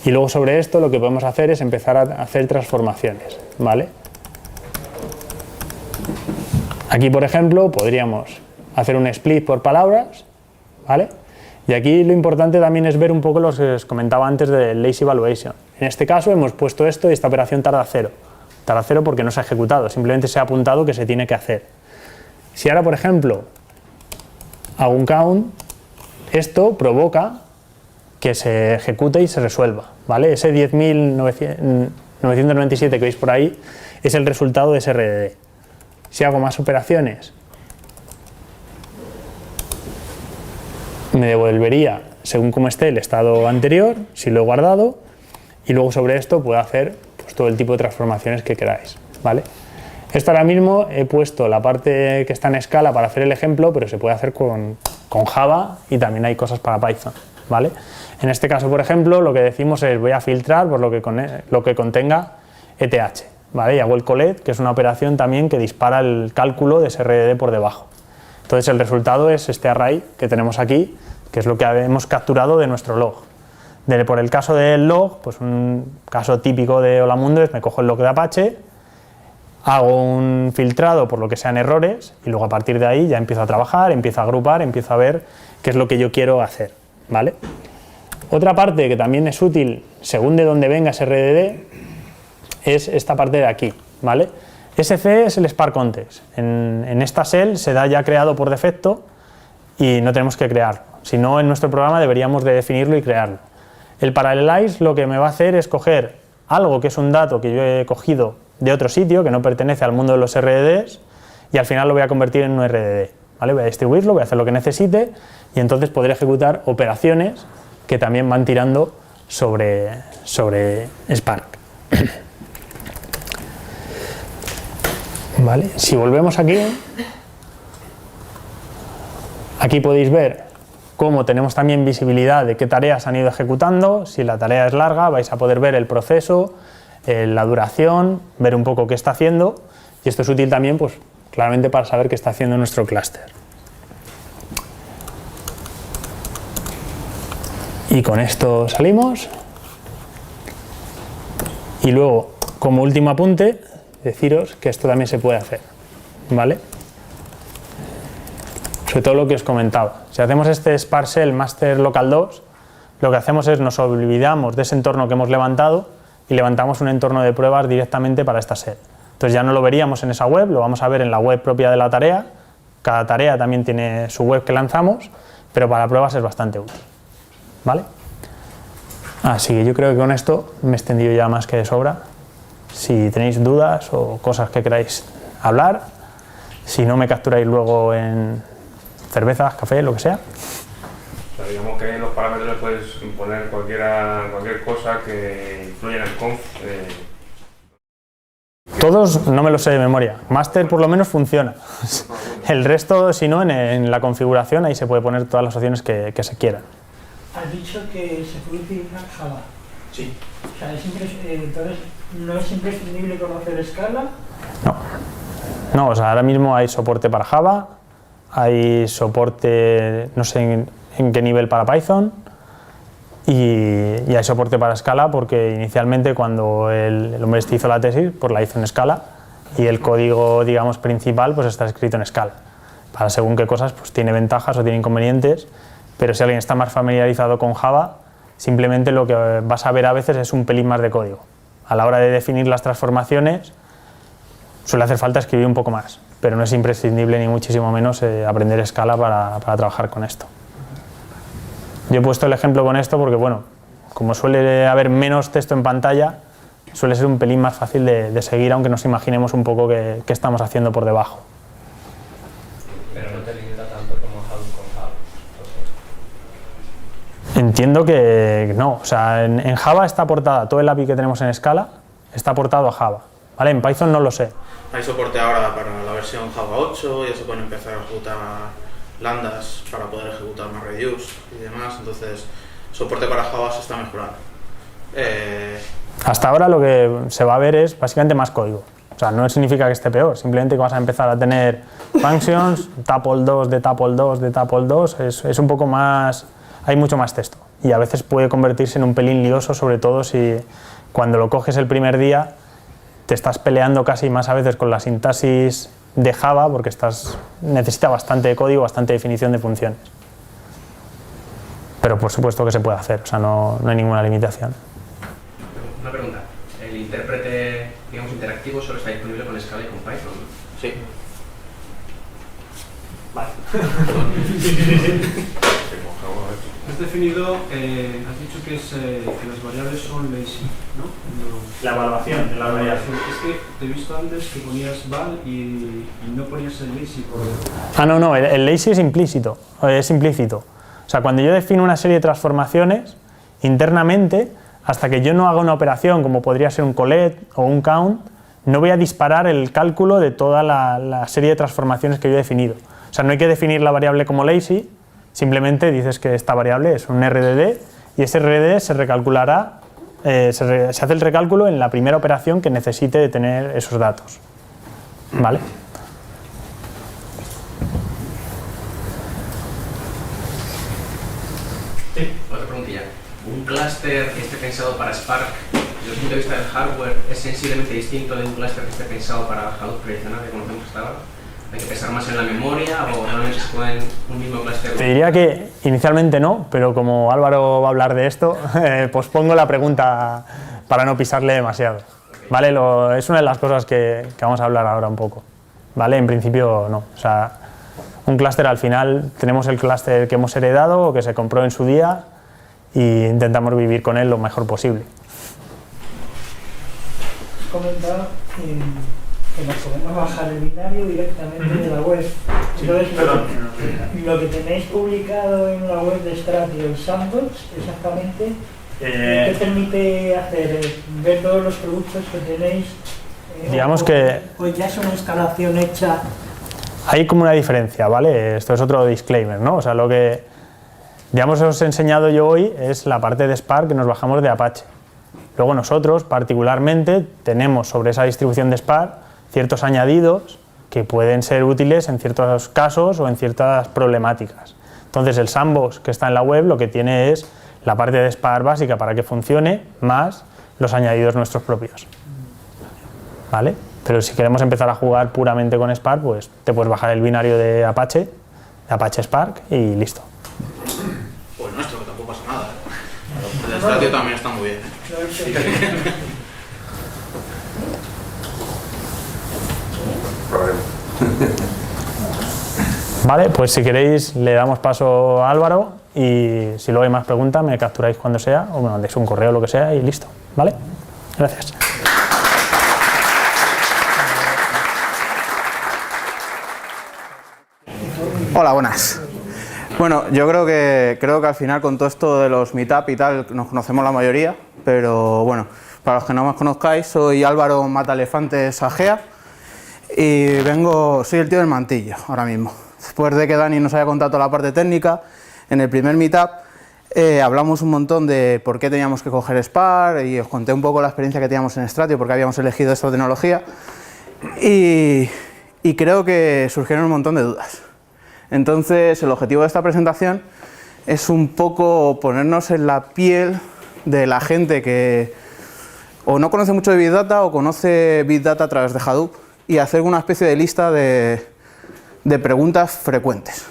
y luego sobre esto lo que podemos hacer es empezar a hacer transformaciones. ¿Vale? Aquí, por ejemplo, podríamos hacer un split por palabras, ¿vale? Y aquí lo importante también es ver un poco lo que os comentaba antes del lazy evaluation. En este caso hemos puesto esto y esta operación tarda 0. Tarda 0 porque no se ha ejecutado, simplemente se ha apuntado que se tiene que hacer. Si ahora, por ejemplo, hago un count, esto provoca que se ejecute y se resuelva, ¿vale? Ese 10.997 que veis por ahí es el resultado de ese RDD. Si hago más operaciones, me devolvería según como esté el estado anterior, si lo he guardado, y luego sobre esto puedo hacer pues, todo el tipo de transformaciones que queráis, ¿vale? Esto ahora mismo he puesto la parte que está en escala para hacer el ejemplo, pero se puede hacer con Java y también hay cosas para Python, ¿vale? En este caso, por ejemplo, lo que decimos es voy a filtrar por lo que contenga ETH. ¿Vale? Y hago el collect, que es una operación también que dispara el cálculo de ese RDD por debajo. Entonces el resultado es este array que tenemos aquí, que es lo que hemos capturado de nuestro log. Por el caso del log, pues un caso típico de Hola Mundo es me cojo el log de Apache, hago un filtrado por lo que sean errores y luego a partir de ahí ya empiezo a trabajar, empiezo a agrupar, empiezo a ver qué es lo que yo quiero hacer, ¿vale? Otra parte que también es útil según de dónde venga ese RDD es esta parte de aquí, ¿vale? SC es el Spark Context. En esta shell se da ya creado por defecto y no tenemos que crearlo. Si no, en nuestro programa deberíamos de definirlo y crearlo. El Parallelize lo que me va a hacer es coger algo que es un dato que yo he cogido de otro sitio, que no pertenece al mundo de los RDDs, y al final lo voy a convertir en un RDD, ¿vale? Voy a distribuirlo, voy a hacer lo que necesite y entonces podré ejecutar operaciones que también van tirando sobre Spark. ¿Vale? Si volvemos aquí podéis ver cómo tenemos también visibilidad de qué tareas han ido ejecutando. Si la tarea es larga vais a poder ver el proceso, la duración, ver un poco qué está haciendo y esto es útil también pues claramente para saber qué está haciendo nuestro clúster. Y con esto salimos y luego como último apunte deciros que esto también se puede hacer, ¿vale? Sobre todo lo que os comentaba. Si hacemos este Spark Shell Master Local 2, lo que hacemos es nos olvidamos de ese entorno que hemos levantado y levantamos un entorno de pruebas directamente para esta sed. Entonces ya no lo veríamos en esa web, lo vamos a ver en la web propia de la tarea. Cada tarea también tiene su web que lanzamos, pero para pruebas es bastante útil. ¿Vale? Así que yo creo que con esto me he extendido ya más que de sobra. Si tenéis dudas o cosas que queráis hablar, si no me capturáis luego en cervezas, café, lo que sea. O sea, digamos que en los parámetros le puedes imponer cualquier cosa que influya en el conf. Todos no me los sé de memoria. Master por lo menos funciona. El resto, si no, en la configuración ahí se puede poner todas las opciones que se quieran. Has dicho que se puede utilizar Java. Sí. O sea, entonces, ¿no es imprescindible conocer Scala? No. No, o sea, ahora mismo hay soporte para Java, hay soporte, no sé en qué nivel para Python, y hay soporte para Scala porque inicialmente cuando el hombre este hizo la tesis, pues la hizo en Scala y el código, digamos, principal pues está escrito en Scala. Para según qué cosas pues tiene ventajas o tiene inconvenientes, pero si alguien está más familiarizado con Java, simplemente lo que vas a ver a veces es un pelín más de código. A la hora de definir las transformaciones suele hacer falta escribir un poco más, pero no es imprescindible ni muchísimo menos aprender Scala para trabajar con esto. Yo he puesto el ejemplo con esto porque, bueno, como suele haber menos texto en pantalla, suele ser un pelín más fácil de seguir, aunque nos imaginemos un poco qué estamos haciendo por debajo. Pero no te limita tanto como Hadoop con Java. Entiendo que no, o sea, en Java está aportada, todo el API que tenemos en Scala está aportado a Java, ¿vale? En Python no lo sé. Hay soporte ahora para la versión Java 8, ya se pueden empezar a ejecutar lambdas para poder ejecutar más reduce y demás, entonces soporte para Java se está mejorando. Hasta ahora lo que se va a ver es básicamente más código. O sea, no significa que esté peor, simplemente que vas a empezar a tener functions, tuple 2 de tuple 2 de tuple 2, es un poco más, hay mucho más texto y a veces puede convertirse en un pelín lioso, sobre todo si cuando lo coges el primer día te estás peleando casi más a veces con la sintaxis de Java porque necesita bastante código, bastante definición de funciones. Pero por supuesto que se puede hacer, o sea, no hay ninguna limitación. Una pregunta. ¿El intérprete, digamos, interactivo solo está disponible con Scala y con Python? Sí. Vale. Has definido, has dicho que las variables son lazy, ¿no? La evaluación de la variación. Es que te he visto antes que ponías val y no ponías el lazy por debajo. Ah, no, el lazy es implícito, O sea, cuando yo defino una serie de transformaciones, internamente, hasta que yo no haga una operación como podría ser un collect o un count, no voy a disparar el cálculo de toda la serie de transformaciones que yo he definido. O sea, no hay que definir la variable como lazy, simplemente dices que esta variable es un RDD y ese RDD se recalculará, se hace el recálculo en la primera operación que necesite de tener esos datos. ¿Vale? Sí. Otra preguntilla. ¿Un clúster que esté pensado para Spark, desde el punto de vista del hardware, es sensiblemente distinto de un clúster que esté pensado para Hadoop tradicional que conocemos hasta ahora? ¿Hay que pensar más en la memoria o realmente se puede en un mismo clúster? Te diría que inicialmente no, pero como Álvaro va a hablar de esto, pospongo la pregunta para no pisarle demasiado. ¿Vale? Es una de las cosas que vamos a hablar ahora un poco. ¿Vale? En principio no. O sea, un clúster al final tenemos el clúster que hemos heredado o que se compró en su día y intentamos vivir con él lo mejor posible. Has comentado que nos podemos bajar el binario directamente de la web. Entonces, lo que tenéis publicado en la web de Stratio, el sandbox, exactamente, ¿qué permite hacer? Ver todos los productos que tenéis. Digamos que Pues ya es una instalación hecha. hay como una diferencia, ¿vale? Esto es otro disclaimer, ¿no? O sea, lo que, digamos, os he enseñado yo hoy es la parte de Spark que nos bajamos de Apache. Luego nosotros, particularmente, tenemos sobre esa distribución de Spark ciertos añadidos que pueden ser útiles en ciertos casos o en ciertas problemáticas. Entonces, el sandbox que está en la web lo que tiene es la parte de Spark básica para que funcione, más los añadidos nuestros propios. ¿Vale? Pero si queremos empezar a jugar puramente con Spark, pues te puedes bajar el binario de Apache Spark y listo. O el nuestro, que tampoco pasa nada. Stratio también está muy bien. Lo he hecho. Vale, pues si queréis le damos paso a Álvaro y si luego hay más preguntas me capturáis cuando sea o me mandéis un correo o lo que sea y listo. ¿Vale? Gracias. Hola, buenas. Bueno, yo creo que al final con todo esto de los meetup y tal nos conocemos la mayoría, pero bueno, para los que no me conozcáis, soy Álvaro Matalefantes Agea y soy el tío del mantillo ahora mismo. Después de que Dani nos haya contado toda la parte técnica, en el primer meetup hablamos un montón de por qué teníamos que coger Spark y os conté un poco la experiencia que teníamos en Stratio, porque habíamos elegido esta tecnología y creo que surgieron un montón de dudas. Entonces el objetivo de esta presentación es un poco ponernos en la piel de la gente que o no conoce mucho de Big Data o conoce Big Data a través de Hadoop y hacer una especie de lista de preguntas frecuentes.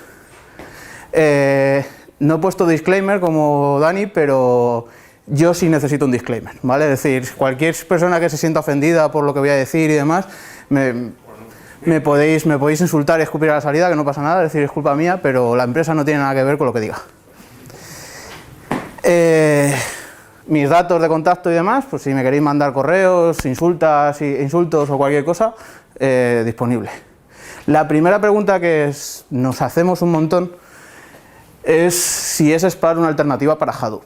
No he puesto disclaimer como Dani, pero yo sí necesito un disclaimer, ¿vale? Es decir, cualquier persona que se sienta ofendida por lo que voy a decir y demás, me podéis insultar y escupir a la salida, que no pasa nada, es decir, es culpa mía, pero la empresa no tiene nada que ver con lo que diga. Mis datos de contacto y demás, pues si me queréis mandar correos, insultos o cualquier cosa, disponible. La primera pregunta que nos hacemos un montón es si es Spark una alternativa para Hadoop.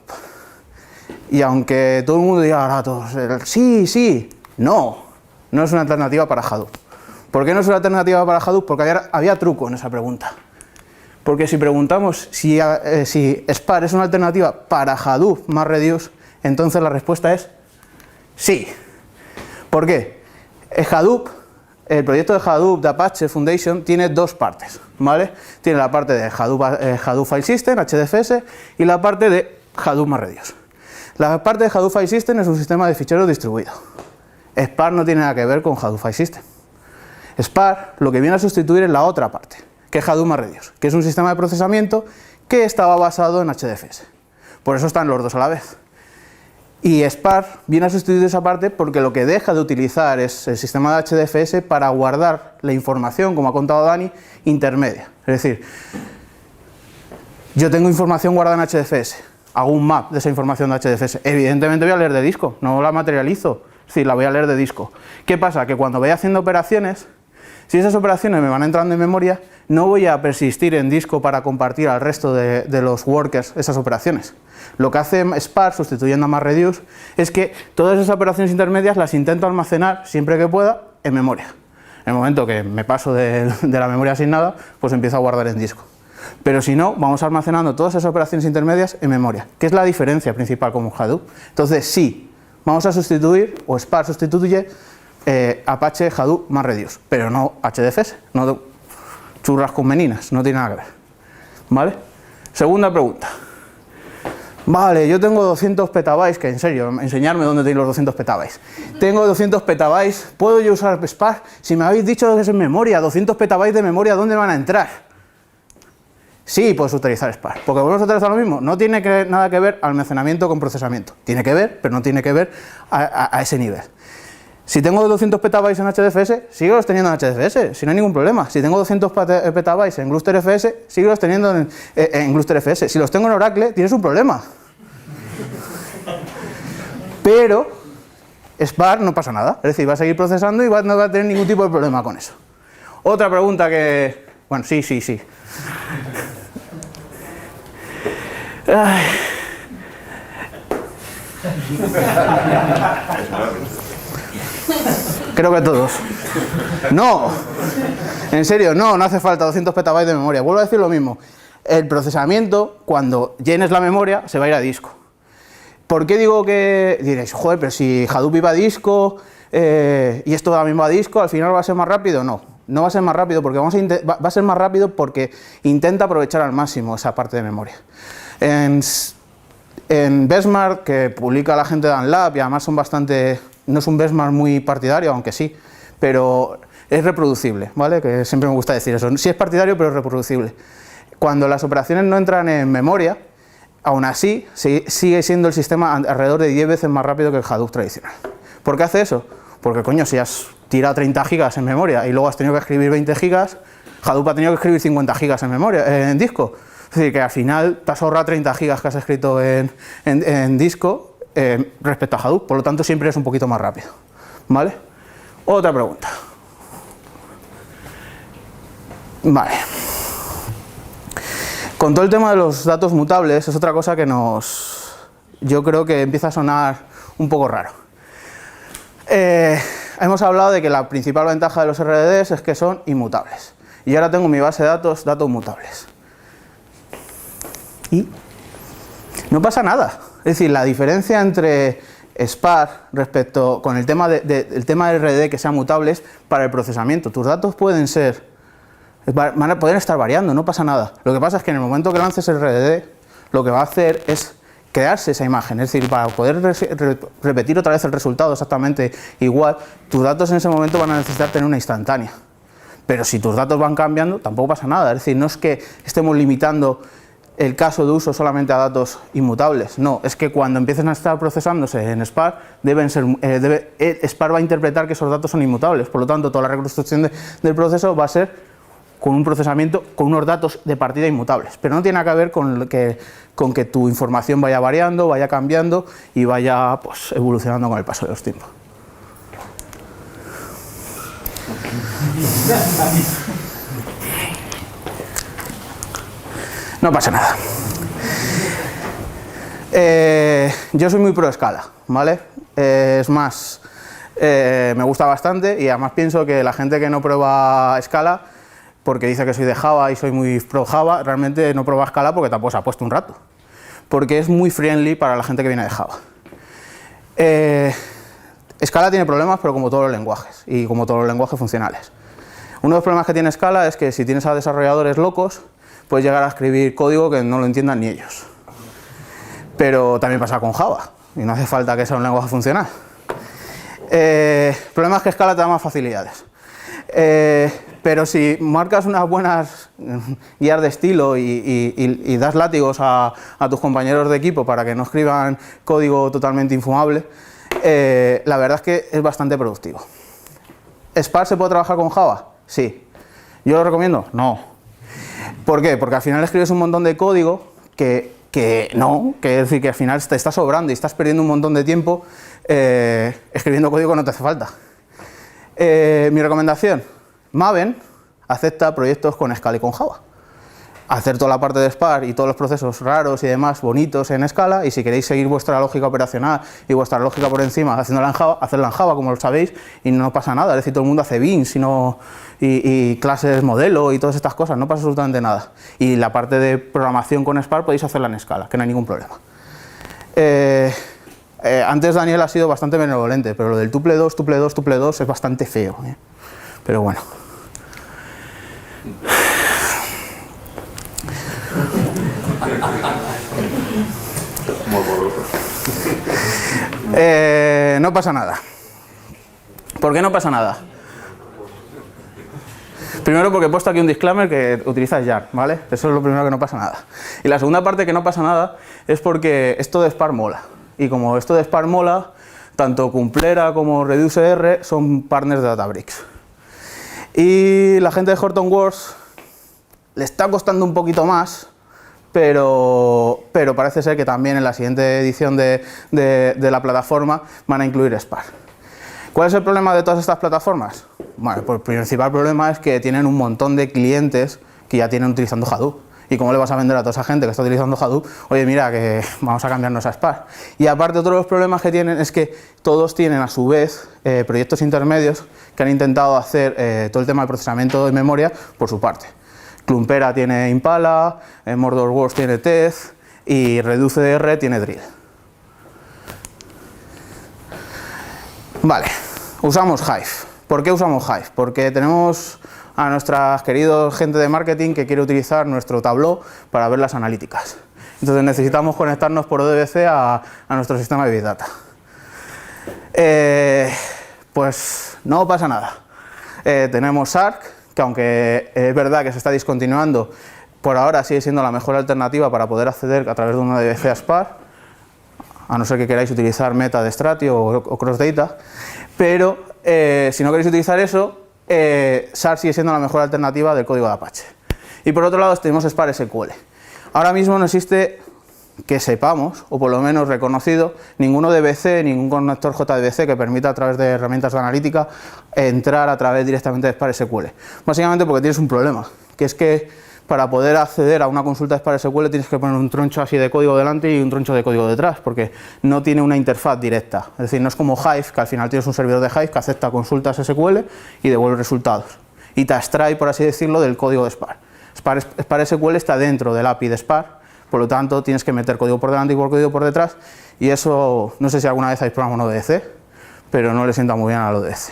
Y aunque todo el mundo diga ahora todos, sí, no es una alternativa para Hadoop. ¿Por qué no es una alternativa para Hadoop? Porque había truco en esa pregunta. Porque si preguntamos si Spark es una alternativa para Hadoop más Reduce, entonces la respuesta es sí. ¿Por qué? El proyecto de Hadoop de Apache Foundation tiene dos partes, ¿vale? Tiene la parte de Hadoop File System, HDFS, y la parte de Hadoop más Reduce. La parte de Hadoop File System es un sistema de ficheros distribuido. Spark no tiene nada que ver con Hadoop File System. Spark lo que viene a sustituir es la otra parte, que es Hadoop más Reduce, que es un sistema de procesamiento que estaba basado en HDFS. Por eso están los dos a la vez. Y Spark viene a sustituir esa parte porque lo que deja de utilizar es el sistema de HDFS para guardar la información, como ha contado Dani, intermedia. Es decir, yo tengo información guardada en HDFS, hago un map de esa información de HDFS. Evidentemente voy a leer de disco, no la materializo, es decir, la voy a leer de disco. ¿Qué pasa? Que cuando vaya haciendo operaciones, si esas operaciones me van entrando en memoria, no voy a persistir en disco para compartir al resto de los workers esas operaciones. Lo que hace Spark, sustituyendo a MapReduce, es que todas esas operaciones intermedias las intento almacenar siempre que pueda en memoria. En el momento que me paso de la memoria asignada, pues empiezo a guardar en disco. Pero si no, vamos almacenando todas esas operaciones intermedias en memoria, que es la diferencia principal con Hadoop. Entonces, sí, vamos a sustituir, o Spark sustituye Apache Hadoop más Reduce, pero no HDFS, no churras con meninas, no tiene nada que ver. ¿Vale? Segunda pregunta. Vale, yo tengo 200 petabytes, que en serio, enseñarme dónde tenéis los 200 petabytes. Tengo 200 petabytes, ¿puedo yo usar Spark? Si me habéis dicho que es en memoria, 200 petabytes de memoria, ¿dónde van a entrar? Sí, puedes utilizar Spark, porque volvemos a utilizar lo mismo, no tiene nada que ver almacenamiento con procesamiento. Tiene que ver, pero no tiene que ver a ese nivel. Si tengo 200 petabytes en HDFS, síguelos teniendo en HDFS, si no hay ningún problema. Si tengo 200 petabytes en GlusterFS, síguelos teniendo en GlusterFS. Si los tengo en Oracle, tienes un problema. Pero Spark no pasa nada, es decir, va a seguir procesando y no va a tener ningún tipo de problema con eso. Otra pregunta que... Bueno, sí. Ay. Creo que todos. No, en serio, no hace falta 200 petabytes de memoria. Vuelvo a decir lo mismo. El procesamiento, cuando llenes la memoria, se va a ir a disco. ¿Por qué digo que...? Diréis, joder, pero si Hadoop iba a disco y esto también va a disco, ¿al final va a ser más rápido? No va a ser más rápido porque va a ser más rápido porque intenta aprovechar al máximo esa parte de memoria. En Benchmark, que publica la gente de Unlab, y además son bastante... No es un benchmark muy partidario, aunque sí, pero es reproducible, ¿vale? Que siempre me gusta decir eso. Sí es partidario, pero es reproducible. Cuando las operaciones no entran en memoria, aún así sigue siendo el sistema alrededor de 10 veces más rápido que el Hadoop tradicional. ¿Por qué hace eso? Porque coño, si has tirado 30 gigas en memoria y luego has tenido que escribir 20 gigas, Hadoop ha tenido que escribir 50 gigas en memoria, en disco. Es decir, que al final te has ahorrado 30 gigas que has escrito en disco respecto a Hadoop, por lo tanto siempre es un poquito más rápido. ¿Vale? Otra pregunta. Vale. Con todo el tema de los datos mutables es otra cosa que yo creo que empieza a sonar un poco raro. Hemos hablado de que la principal ventaja de los RDDs es que son inmutables. Y ahora tengo mi base de datos mutables. Y no pasa nada. Es decir, la diferencia entre Spark respecto con el tema del tema del RDD que sean mutables para el procesamiento. Tus datos pueden estar variando, no pasa nada. Lo que pasa es que en el momento que lances el RDD, lo que va a hacer es crearse esa imagen. Es decir, para poder repetir otra vez el resultado exactamente igual, tus datos en ese momento van a necesitar tener una instantánea. Pero si tus datos van cambiando, tampoco pasa nada. Es decir, no es que estemos limitando el caso de uso solamente a datos inmutables. No, es que cuando empiecen a estar procesándose en Spark, Spark va a interpretar que esos datos son inmutables. Por lo tanto, toda la reconstrucción del proceso va a ser con un procesamiento, con unos datos de partida inmutables. Pero no tiene nada que ver con que tu información vaya variando, vaya cambiando y vaya pues, evolucionando con el paso de los tiempos. No pasa nada. Yo soy muy pro Scala, ¿vale? Es más, me gusta bastante y además pienso que la gente que no prueba Scala, porque dice que soy de Java y soy muy pro Java, realmente no prueba Scala porque tampoco se ha puesto un rato. Porque es muy friendly para la gente que viene de Java. Scala tiene problemas, pero como todos los lenguajes, y como todos los lenguajes funcionales. Uno de los problemas que tiene Scala es que si tienes a desarrolladores locos, puedes llegar a escribir código que no lo entiendan ni ellos. Pero también pasa con Java, y no hace falta que sea un lenguaje funcional. El problema es que Scala te da más facilidades. Pero si marcas unas buenas guías de estilo y das látigos a tus compañeros de equipo para que no escriban código totalmente infumable, la verdad es que es bastante productivo. ¿Spark se puede trabajar con Java? Sí. ¿Yo lo recomiendo? No. ¿Por qué? Porque al final escribes un montón de código que es decir, que al final te está sobrando y estás perdiendo un montón de tiempo escribiendo código que no te hace falta. Mi recomendación, Maven acepta proyectos con Scala y con Java. Hacer toda la parte de Spark y todos los procesos raros y demás bonitos en Scala, y si queréis seguir vuestra lógica operacional y vuestra lógica por encima haciéndola en Java, hacerla en Java como lo sabéis y no pasa nada. Es decir, todo el mundo hace beans y clases modelo y todas estas cosas, no pasa absolutamente nada. Y la parte de programación con Spark podéis hacerla en Scala, que no hay ningún problema. Antes Daniel ha sido bastante benevolente, pero lo del tuple 2, tuple 2, tuple 2 es bastante feo. Pero bueno. No pasa nada. ¿Por qué no pasa nada? Primero porque he puesto aquí un disclaimer que utiliza Jar, ¿vale? Eso es lo primero, que no pasa nada. Y la segunda parte que no pasa nada es porque esto de Spark mola. Y como esto de Spark mola, tanto Cumplera como ReduceR son partners de Databricks. Y la gente de Hortonworks le está costando un poquito más, pero parece ser que también en la siguiente edición de la plataforma van a incluir Spark. ¿Cuál es el problema de todas estas plataformas? Bueno, pues el principal problema es que tienen un montón de clientes que ya tienen utilizando Hadoop. ¿Y cómo le vas a vender a toda esa gente que está utilizando Hadoop? Oye, mira, que vamos a cambiarnos a Spark. Y aparte, otro de los problemas que tienen es que todos tienen a su vez proyectos intermedios que han intentado hacer todo el tema de procesamiento de memoria por su parte. Cumplera tiene Impala, MorderWorks tiene Tez y ReduceR tiene Drill. Vale, usamos Hive. ¿Por qué usamos Hive? Porque tenemos a nuestra querida gente de marketing que quiere utilizar nuestro Tableau para ver las analíticas. Entonces necesitamos conectarnos por ODBC a nuestro sistema de Big Data. Pues no pasa nada. Tenemos Spark, que aunque es verdad que se está discontinuando, por ahora sigue siendo la mejor alternativa para poder acceder a través de una DBC a Spark, a no ser que queráis utilizar Meta de Stratio o Crossdata, pero si no queréis utilizar eso, SAR sigue siendo la mejor alternativa del código de Apache. Y por otro lado tenemos Spark SQL. Ahora mismo no existe, que sepamos, o por lo menos reconocido, ninguno DBC, ningún conector JDBC que permita a través de herramientas de analítica entrar a través directamente de Spark SQL. Básicamente porque tienes un problema, que es que para poder acceder a una consulta de Spark SQL tienes que poner un troncho así de código delante y un troncho de código detrás, porque no tiene una interfaz directa. Es decir, no es como Hive, que al final tienes un servidor de Hive que acepta consultas SQL y devuelve resultados. Y te abstrae, por así decirlo, del código de Spark. Spark SQL está dentro del API de Spark, por lo tanto tienes que meter código por delante y código por detrás, y eso, no sé si alguna vez habéis probado un ODC, pero no le sienta muy bien al ODC.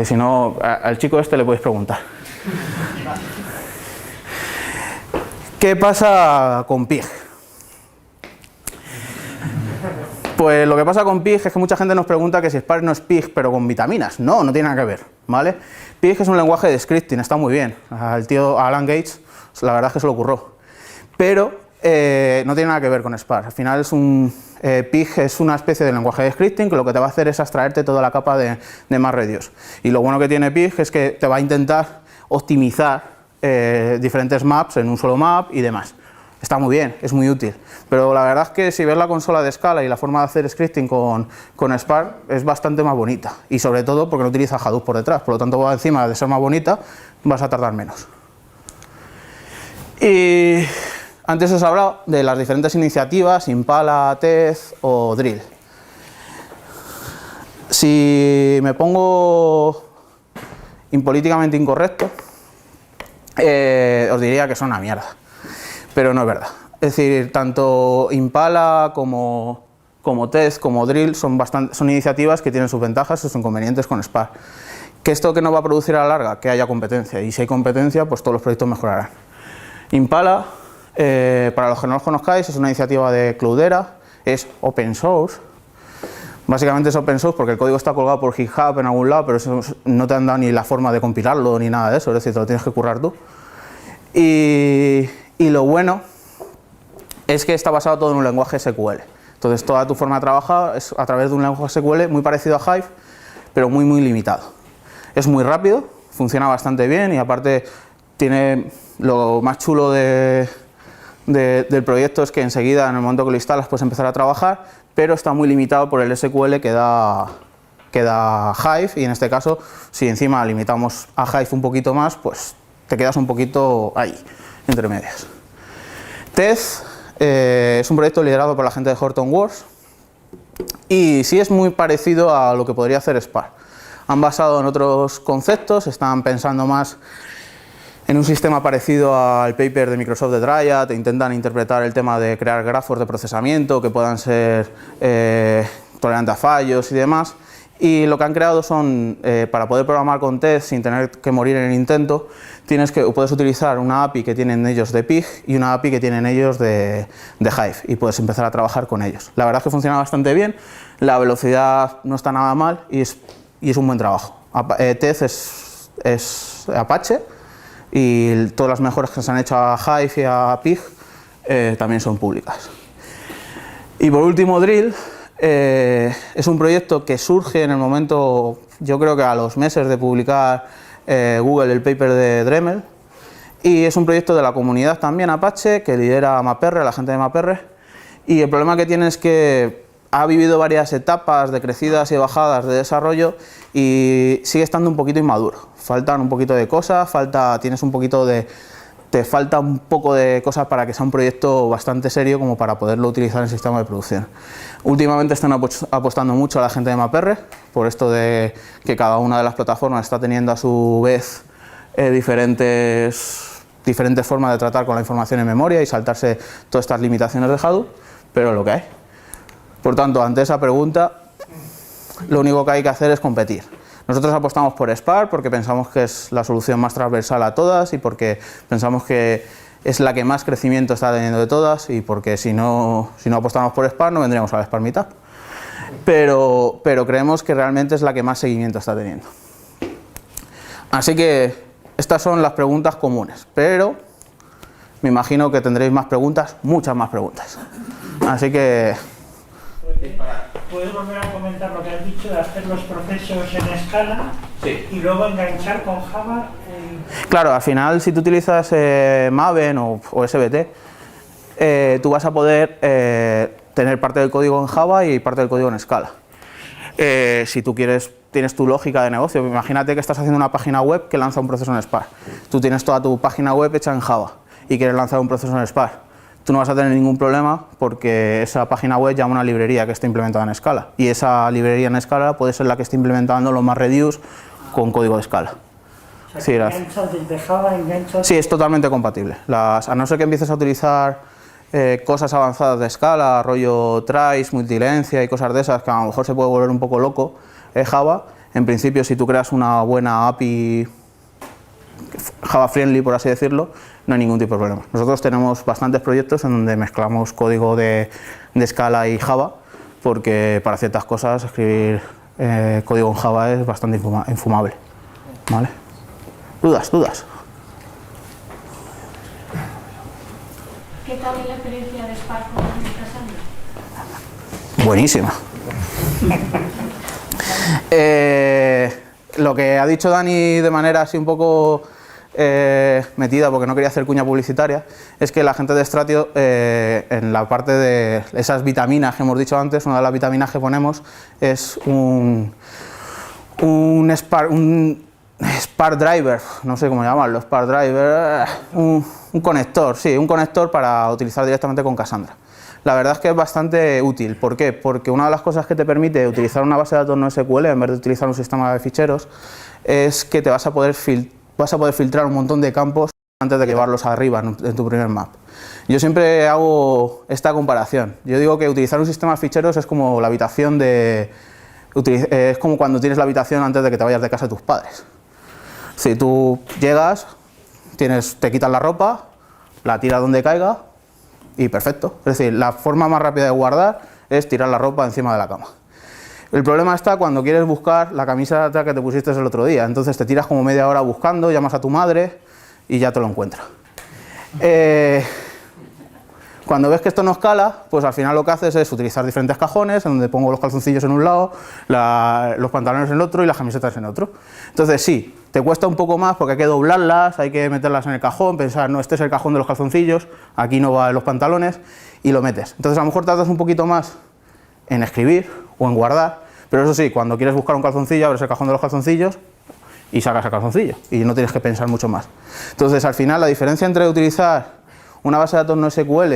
Si no, al chico este le podéis preguntar. ¿Qué pasa con Pig? Pues lo que pasa con Pig es que mucha gente nos pregunta que si Spark no es Pig, pero con vitaminas. No, no tiene nada que ver, ¿vale? Pig es un lenguaje de scripting, está muy bien. Al tío Alan Gates, la verdad es que se lo ocurrió. Pero no tiene nada que ver con Spark. Al final es Pig es una especie de lenguaje de scripting que lo que te va a hacer es abstraerte toda la capa de MapReduce. Y lo bueno que tiene Pig es que te va a intentar optimizar diferentes maps en un solo map y demás. Está muy bien, es muy útil, pero la verdad es que si ves la consola de Scala y la forma de hacer scripting con Spark es bastante más bonita, y sobre todo porque no utiliza Hadoop por detrás, por lo tanto encima de ser más bonita vas a tardar menos. Y antes os he hablado de las diferentes iniciativas, Impala, Tez o Drill. Si me pongo impolíticamente incorrecto, os diría que son una mierda. Pero no es verdad. Es decir, tanto Impala como Tez, como Drill son iniciativas que tienen sus ventajas y sus inconvenientes con Spark. ¿Qué esto que nos va a producir a la larga? Que haya competencia. Y si hay competencia, pues todos los proyectos mejorarán. Impala, para los que no los conozcáis, es una iniciativa de Cloudera, es open source. Básicamente es open source porque el código está colgado por GitHub en algún lado, pero eso no te han dado ni la forma de compilarlo ni nada de eso, es decir, te lo tienes que currar tú. Y lo bueno es que está basado todo en un lenguaje SQL. Entonces toda tu forma de trabajar es a través de un lenguaje SQL muy parecido a Hive, pero muy limitado. Es muy rápido, funciona bastante bien y aparte tiene lo más chulo del proyecto es que enseguida, en el momento que lo instalas, puedes empezar a trabajar, pero está muy limitado por el SQL que da Hive, y en este caso, si encima limitamos a Hive un poquito más, pues te quedas un poquito ahí, entre medias. Tez es un proyecto liderado por la gente de Hortonworks y sí es muy parecido a lo que podría hacer Spark. Han basado en otros conceptos, están pensando más en un sistema parecido al paper de Microsoft de Dryad, intentan interpretar el tema de crear grafos de procesamiento que puedan ser tolerantes a fallos y demás. Y lo que han creado son, para poder programar con Tez sin tener que morir en el intento, puedes utilizar una API que tienen ellos de Pig y una API que tienen ellos de Hive, y puedes empezar a trabajar con ellos. La verdad es que funciona bastante bien, la velocidad no está nada mal y es un buen trabajo. Tez es Apache y todas las mejoras que se han hecho a Hive y a Pig también son públicas. Y por último, Drill. Es un proyecto que surge en el momento, yo creo que a los meses de publicar Google el paper de Dremel, y es un proyecto de la comunidad también Apache que lidera MapR, la gente de MapR, y el problema que tiene es que ha vivido varias etapas de crecidas y bajadas de desarrollo y sigue estando un poquito inmaduro. Faltan un poquito de cosas, te falta un poco de cosas para que sea un proyecto bastante serio como para poderlo utilizar en el sistema de producción. Últimamente están apostando mucho a la gente de MapR por esto de que cada una de las plataformas está teniendo a su vez diferentes formas de tratar con la información en memoria y saltarse todas estas limitaciones de Hadoop, pero es lo que hay. Por tanto, ante esa pregunta, lo único que hay que hacer es competir. Nosotros apostamos por Spark porque pensamos que es la solución más transversal a todas y porque pensamos que es la que más crecimiento está teniendo de todas, y porque si no apostamos por Spark no vendríamos a la Spark Meetup. Pero creemos que realmente es la que más seguimiento está teniendo. Así que estas son las preguntas comunes, pero me imagino que tendréis más preguntas, muchas más preguntas. Así que... ¿Puedes volver a comentar lo que has dicho de hacer los procesos en Scala Sí. y luego enganchar con Java? Claro, al final si tú utilizas Maven o SBT, tú vas a poder tener parte del código en Java y parte del código en Scala. Si tú quieres, tienes tu lógica de negocio, imagínate que estás haciendo una página web que lanza un proceso en Spark. Tú tienes toda tu página web hecha en Java y quieres lanzar un proceso en Spark. Tú no vas a tener ningún problema porque esa página web llama a una librería que está implementada en Scala y esa librería en Scala puede ser la que esté implementando los MapReduce con código de Scala. O sea, que enganchas desde Java, enganchas... Sí, es totalmente compatible. A no ser que empieces a utilizar cosas avanzadas de Scala, rollo trace, multilencia y cosas de esas, que a lo mejor se puede volver un poco loco, Java, en principio si tú creas una buena API Java friendly, por así decirlo, no hay ningún tipo de problema. Nosotros tenemos bastantes proyectos en donde mezclamos código de Scala y Java, porque para ciertas cosas escribir código en Java es bastante infumable. ¿Vale? ¿Dudas? ¿Qué tal es la experiencia de Spark con Cassandra? Buenísima. Lo que ha dicho Dani de manera así un poco metida, porque no quería hacer cuña publicitaria, es que la gente de Stratio, en la parte de esas vitaminas que hemos dicho antes, una de las vitaminas que ponemos es un Spark Driver, no sé cómo llamarlo, Spark Driver, un conector, sí, un conector para utilizar directamente con Cassandra. La verdad es que es bastante útil. ¿Por qué? Porque una de las cosas que te permite utilizar una base de datos no SQL en vez de utilizar un sistema de ficheros es que te vas a poder filtrar un montón de campos antes de llevarlos arriba en tu primer map. Yo siempre hago esta comparación. Yo digo que utilizar un sistema de ficheros es como la habitación es como cuando tienes la habitación antes de que te vayas de casa de tus padres. Si tú llegas, te quitas la ropa, la tiras donde caiga y perfecto. Es decir, la forma más rápida de guardar es tirar la ropa encima de la cama. El problema está cuando quieres buscar la camiseta que te pusiste el otro día. Entonces te tiras como media hora buscando, llamas a tu madre y ya te lo encuentra. Cuando ves que esto no escala, pues al final lo que haces es utilizar diferentes cajones, en donde pongo los calzoncillos en un lado, los pantalones en el otro y las camisetas en otro. Entonces sí, te cuesta un poco más porque hay que doblarlas, hay que meterlas en el cajón, pensar, no, este es el cajón de los calzoncillos, aquí no va los pantalones, y lo metes. Entonces a lo mejor tardas un poquito más en escribir o en guardar, pero eso sí, cuando quieres buscar un calzoncillo, abres el cajón de los calzoncillos y sacas el calzoncillo, y no tienes que pensar mucho más. Entonces al final la diferencia entre utilizar una base de datos no SQL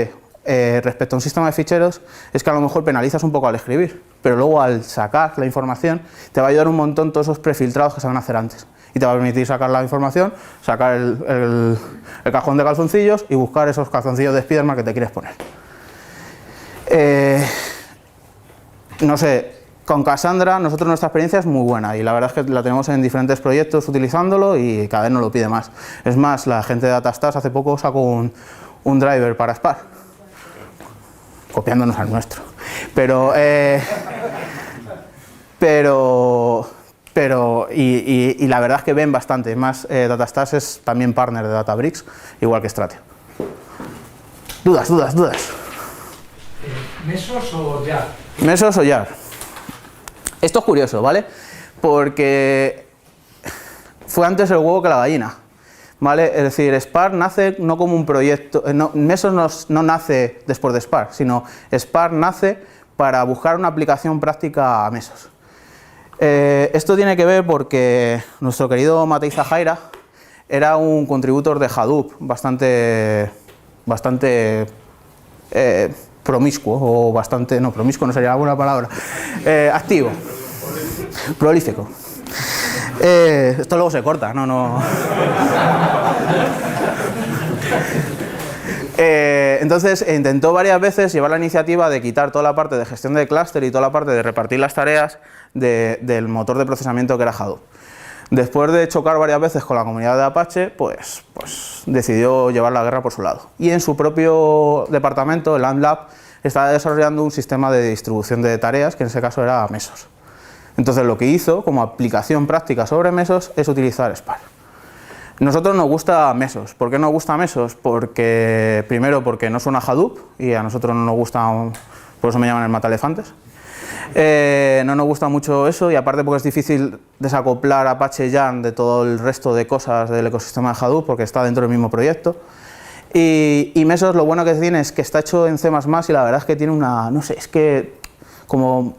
respecto a un sistema de ficheros es que a lo mejor penalizas un poco al escribir, pero luego al sacar la información te va a ayudar un montón todos esos prefiltrados que se van a hacer antes y te va a permitir sacar la información, sacar el cajón de calzoncillos y buscar esos calzoncillos de Spiderman que te quieres poner. No sé, con Cassandra nosotros nuestra experiencia es muy buena y la verdad es que la tenemos en diferentes proyectos utilizándolo y cada vez nos lo pide más. Es más, la gente de DataStars hace poco sacó un driver para Spark, copiándonos al nuestro. Pero la verdad es que ven bastante. Más, DataStars es también partner de Databricks, igual que Stratio. ¿Dudas? ¿Mesos o Jar? ¿Mesos o Jar? Esto es curioso, ¿vale? Porque fue antes el huevo que la gallina, ¿vale? Es decir, Spark nace no como un proyecto, Mesos no nace después de Spark, sino Spark nace para buscar una aplicación práctica a Mesos. Esto tiene que ver porque nuestro querido Matei Zahaira era un contributor de Hadoop bastante promiscuo, o bastante, no, promiscuo no sería la buena palabra, activo, prolífico. Esto luego se corta, no. Entonces intentó varias veces llevar la iniciativa de quitar toda la parte de gestión de clúster y toda la parte de repartir las tareas del motor de procesamiento que era Hadoop. Después de chocar varias veces con la comunidad de Apache, pues decidió llevar la guerra por su lado. Y en su propio departamento, el AmLab, estaba desarrollando un sistema de distribución de tareas, que en ese caso era Mesos. Entonces lo que hizo como aplicación práctica sobre Mesos es utilizar Spark. Nosotros nos gusta Mesos. ¿Por qué nos gusta Mesos? Porque, primero, porque no suena Hadoop y a nosotros no nos gusta, por eso me llaman el mataelefantes. No nos gusta mucho eso y aparte porque es difícil desacoplar Apache Yarn de todo el resto de cosas del ecosistema de Hadoop porque está dentro del mismo proyecto. Y Mesos lo bueno que tiene es que está hecho en C++ y la verdad es que tiene una, no sé, es que como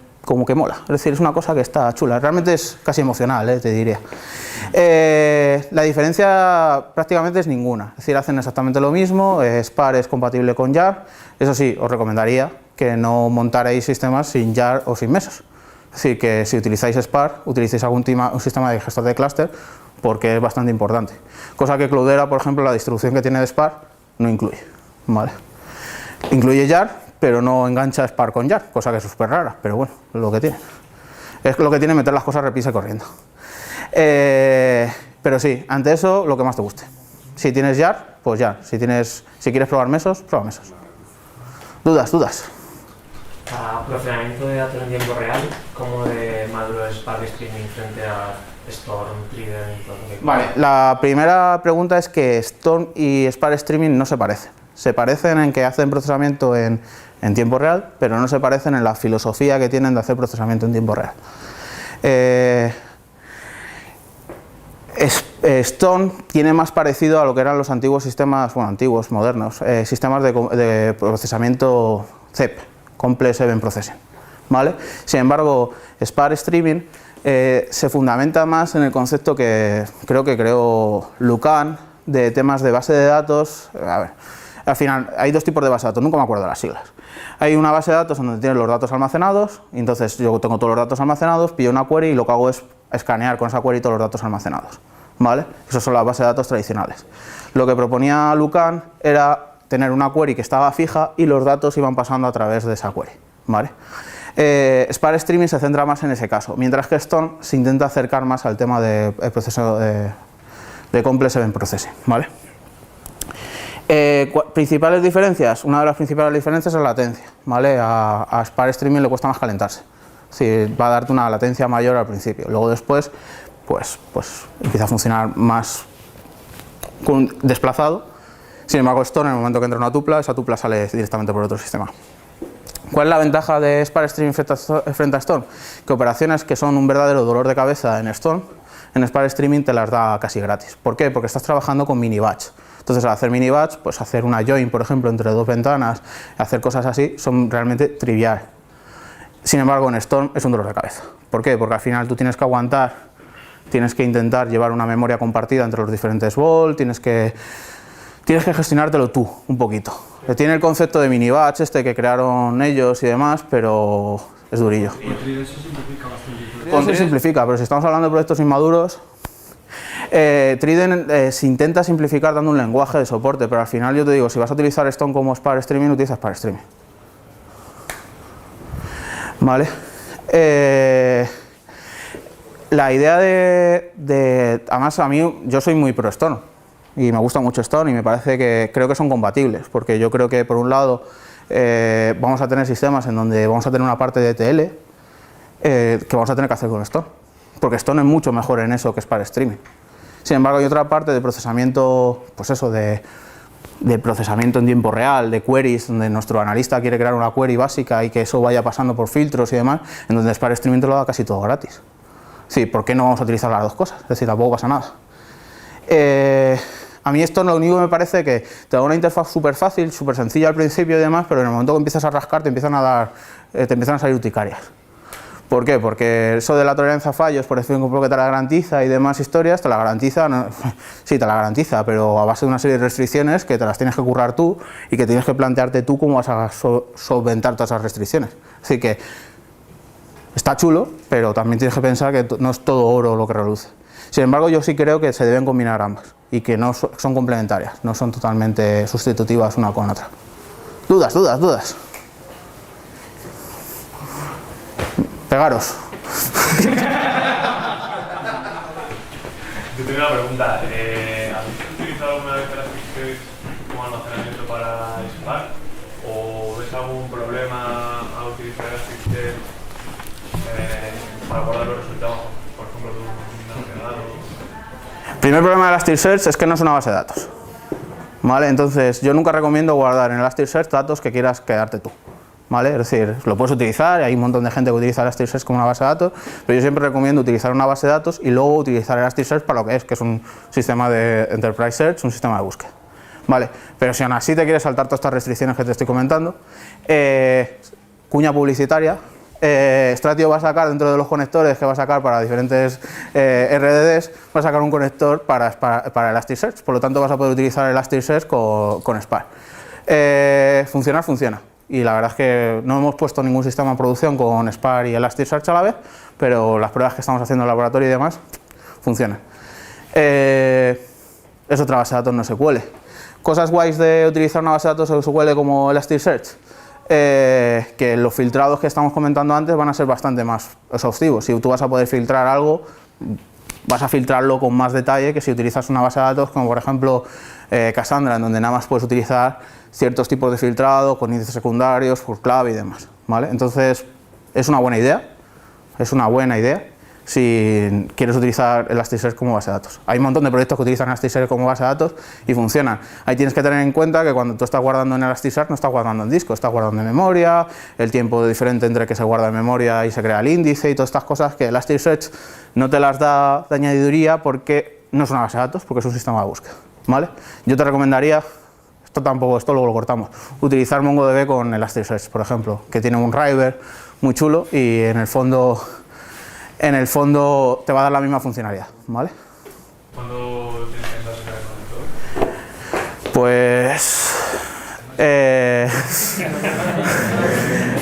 que mola, es decir, es una cosa que está chula, realmente es casi emocional, te diría. La diferencia prácticamente es ninguna, es decir, hacen exactamente lo mismo, Spark es compatible con Yarn, eso sí, os recomendaría que no montarais sistemas sin Yarn o sin Mesos. Es decir, que si utilizáis Spark, utilicéis un sistema de gestor de clúster porque es bastante importante. Cosa que Cloudera, por ejemplo, la distribución que tiene de Spark no incluye. ¿Vale? Incluye Yarn, pero no engancha Spark con Yarn, cosa que es súper rara, pero bueno, es lo que tiene. Es lo que tiene meter las cosas reprisa y corriendo. Pero sí, ante eso, lo que más te guste. Si tienes Yarn, pues Yarn. Si quieres probar Mesos, prueba Mesos. ¿Dudas? Para procesamiento de datos en tiempo real, ¿cómo de maduro es Spark Streaming frente a Storm, Trident y todo lo que... Vale, la primera pregunta es que Storm y Spark Streaming no se parecen. Se parecen en que hacen procesamiento en tiempo real, pero no se parecen en la filosofía que tienen de hacer procesamiento en tiempo real. Storm tiene más parecido a lo que eran los antiguos sistemas, bueno, antiguos, modernos, sistemas de procesamiento CEP, Complex Event Processing, ¿vale? Sin embargo, Spark Streaming se fundamenta más en el concepto que creo que creó Lucan de temas de base de datos. A ver, al final hay dos tipos de base de datos, nunca me acuerdo de las siglas. Hay una base de datos donde tienes los datos almacenados, y entonces yo tengo todos los datos almacenados, pillo una query y lo que hago es escanear con esa query todos los datos almacenados, ¿vale? Esas son las bases de datos tradicionales. Lo que proponía Lucan era tener una query que estaba fija y los datos iban pasando a través de esa query, ¿vale? Spark Streaming se centra más en ese caso, mientras que Storm se intenta acercar más al tema de proceso de Complex Event Processing, ¿vale? Principales diferencias, una de las principales diferencias es la latencia, ¿vale? A Spark Streaming le cuesta más calentarse, es decir, va a darte una latencia mayor al principio, luego después pues empieza a funcionar más desplazado. Sin embargo, Storm, en el momento que entra una tupla, esa tupla sale directamente por otro sistema. ¿Cuál es la ventaja de Spark Streaming frente a Storm? Que operaciones que son un verdadero dolor de cabeza en Storm, en Spark Streaming te las da casi gratis. ¿Por qué? Porque estás trabajando con mini batch. Entonces, al hacer mini batch, pues hacer una join, por ejemplo, entre dos ventanas, hacer cosas así, son realmente triviales. Sin embargo, en Storm es un dolor de cabeza. ¿Por qué? Porque al final tú tienes que aguantar, tienes que intentar llevar una memoria compartida entre los diferentes VOL, tienes que gestionártelo tú un poquito. Tiene el concepto de mini batch que crearon ellos y demás, pero es durillo. Con Trident se simplifica bastante. Con Trident se simplifica, pero si estamos hablando de proyectos inmaduros, Trident se intenta simplificar dando un lenguaje de soporte, pero al final yo te digo, si vas a utilizar Storm como Spark Streaming, utiliza Spark Streaming. ¿Vale? La idea además a mí, yo soy muy pro Storm. Y me gusta mucho Storm y me parece que creo que son compatibles, porque yo creo que por un lado vamos a tener sistemas en donde vamos a tener una parte de ETL que vamos a tener que hacer con Storm, porque Storm es mucho mejor en eso que Spark Streaming. Sin embargo, hay otra parte de procesamiento, pues eso, de procesamiento en tiempo real, de queries, donde nuestro analista quiere crear una query básica y que eso vaya pasando por filtros y demás, en donde Spark Streaming te lo da casi todo gratis. Sí, ¿por qué no vamos a utilizar las dos cosas? Es decir, tampoco pasa nada. A mí esto lo único que me parece que te da una interfaz súper fácil, súper sencilla al principio y demás, pero en el momento que empiezas a rascar te empiezan a salir urticarias. ¿Por qué? Porque eso de la tolerancia a fallos, por ejemplo, que te la garantiza y demás historias, te la garantiza, no, sí, te la garantiza, pero a base de una serie de restricciones que te las tienes que currar tú y que tienes que plantearte tú cómo vas a solventar todas esas restricciones. Así que está chulo, pero también tienes que pensar que no es todo oro lo que reluce. Sin embargo, yo sí creo que se deben combinar ambas y que no son complementarias, no son totalmente sustitutivas una con otra. ¿Dudas? Pegaros. Yo tengo una pregunta. ¿Habéis utilizado alguna vez Elasticsearch como almacenamiento para Spark? ¿O ves algún problema al utilizar Elasticsearch para guardar los resultados, por ejemplo, de un navegador? Primer problema de Elasticsearch es que no es una base de datos. ¿Vale? Entonces, yo nunca recomiendo guardar en Elasticsearch datos que quieras quedarte tú. ¿Vale? Es decir, lo puedes utilizar, hay un montón de gente que utiliza Elasticsearch como una base de datos, pero yo siempre recomiendo utilizar una base de datos y luego utilizar Elasticsearch para lo que es un sistema de Enterprise Search, un sistema de búsqueda. ¿Vale? Pero si aún así te quieres saltar todas estas restricciones que te estoy comentando, cuña publicitaria, Stratio va a sacar dentro de los conectores que va a sacar para diferentes RDDs, va a sacar un conector para Elasticsearch, por lo tanto vas a poder utilizar Elasticsearch con Spark. Funcionar, funciona. Y la verdad es que no hemos puesto ningún sistema en producción con Spark y Elasticsearch a la vez, pero las pruebas que estamos haciendo en el laboratorio y demás funcionan. Es otra base de datos no SQL. Cosas guays de utilizar una base de datos no SQL como Elasticsearch. Que los filtrados que estamos comentando antes van a ser bastante más exhaustivos. Si tú vas a poder filtrar algo, vas a filtrarlo con más detalle que si utilizas una base de datos como por ejemplo Cassandra, en donde nada más puedes utilizar ciertos tipos de filtrado con índices secundarios, por clave y demás. ¿Vale? Entonces es una buena idea si quieres utilizar Elasticsearch como base de datos. Hay un montón de proyectos que utilizan Elasticsearch como base de datos y funcionan. Ahí tienes que tener en cuenta que cuando tú estás guardando en Elasticsearch no estás guardando en disco, estás guardando en memoria, el tiempo diferente entre que se guarda en memoria y se crea el índice y todas estas cosas que Elasticsearch no te las da de añadiduría porque no es una base de datos, porque es un sistema de búsqueda. ¿Vale? Yo te recomendaría, esto luego lo cortamos, utilizar MongoDB con Elasticsearch, por ejemplo, que tiene un driver muy chulo y en el fondo te va a dar la misma funcionalidad, ¿vale? ¿Cuándo piensas sacar el conector? Pues...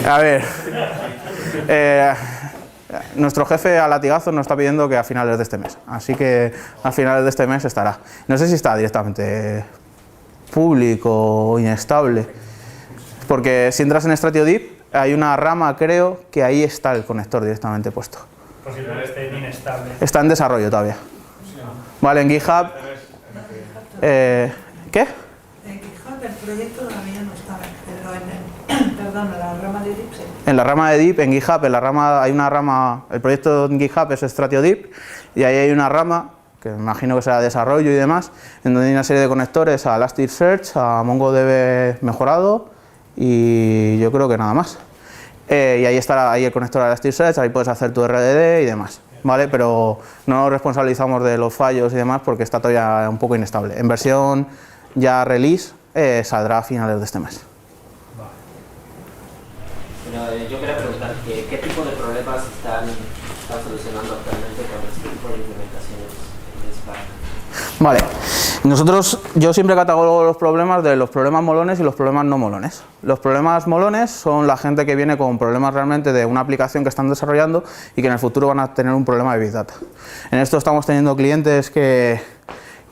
a ver... nuestro jefe a latigazos nos está pidiendo que a finales de este mes, así que a finales de este mes estará. No sé si está directamente público o inestable, porque si entras en StratioDeep hay una rama, creo, que ahí está el conector directamente puesto. Posiblemente esté inestable. Está en desarrollo todavía. Vale, en GitHub. ¿Qué? En GitHub el proyecto todavía no estaba, pero en la rama de Deep. Sí. En la rama de Deep, en GitHub, hay una rama, el proyecto en GitHub es StratioDeep y ahí hay una rama que me imagino que será desarrollo y demás, en donde hay una serie de conectores a Elasticsearch, a MongoDB mejorado y yo creo que nada más. Y ahí está el conector a Elasticsearch, ahí puedes hacer tu RDD y demás, ¿vale? Pero no nos responsabilizamos de los fallos y demás porque está todavía un poco inestable. En versión ya release saldrá a finales de este mes. Bueno, yo quería preguntar qué tipo de problemas están solucionando actualmente con este tipo de implementaciones de Spark. Vale, yo siempre catalogo los problemas de los problemas molones y los problemas no molones. Los problemas molones son la gente que viene con problemas realmente de una aplicación que están desarrollando y que en el futuro van a tener un problema de Big Data. En esto estamos teniendo clientes que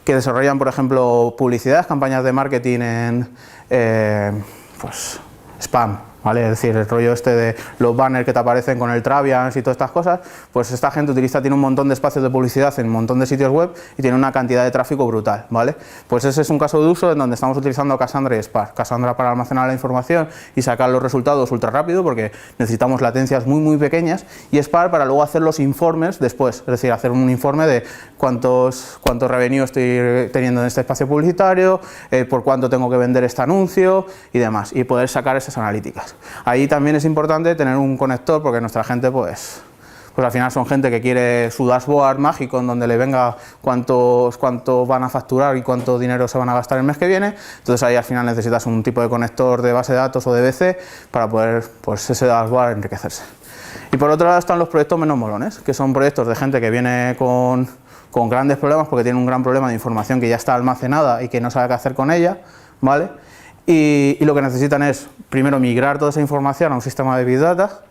desarrollan, por ejemplo, publicidad, campañas de marketing en pues, spam. ¿Vale? Es decir, el rollo este de los banners que te aparecen con el Travians y todas estas cosas, pues esta gente tiene un montón de espacios de publicidad en un montón de sitios web y tiene una cantidad de tráfico brutal, ¿vale? Pues ese es un caso de uso en donde estamos utilizando Cassandra y Spark. Cassandra para almacenar la información y sacar los resultados ultra rápido porque necesitamos latencias muy pequeñas, y Spark para luego hacer los informes después, es decir, hacer un informe de cuántos revenue estoy teniendo en este espacio publicitario, por cuánto tengo que vender este anuncio y demás, y poder sacar esas analíticas. Ahí también es importante tener un conector porque nuestra gente pues al final son gente que quiere su dashboard mágico en donde le venga cuánto van a facturar y cuánto dinero se van a gastar el mes que viene. Entonces ahí al final necesitas un tipo de conector de base de datos o de BC para poder pues ese dashboard enriquecerse. Y por otro lado están los proyectos menos molones, que son proyectos de gente que viene con grandes problemas porque tiene un gran problema de información que ya está almacenada y que no sabe qué hacer con ella, ¿vale? Y lo que necesitan es, primero, migrar toda esa información a un sistema de Big Data,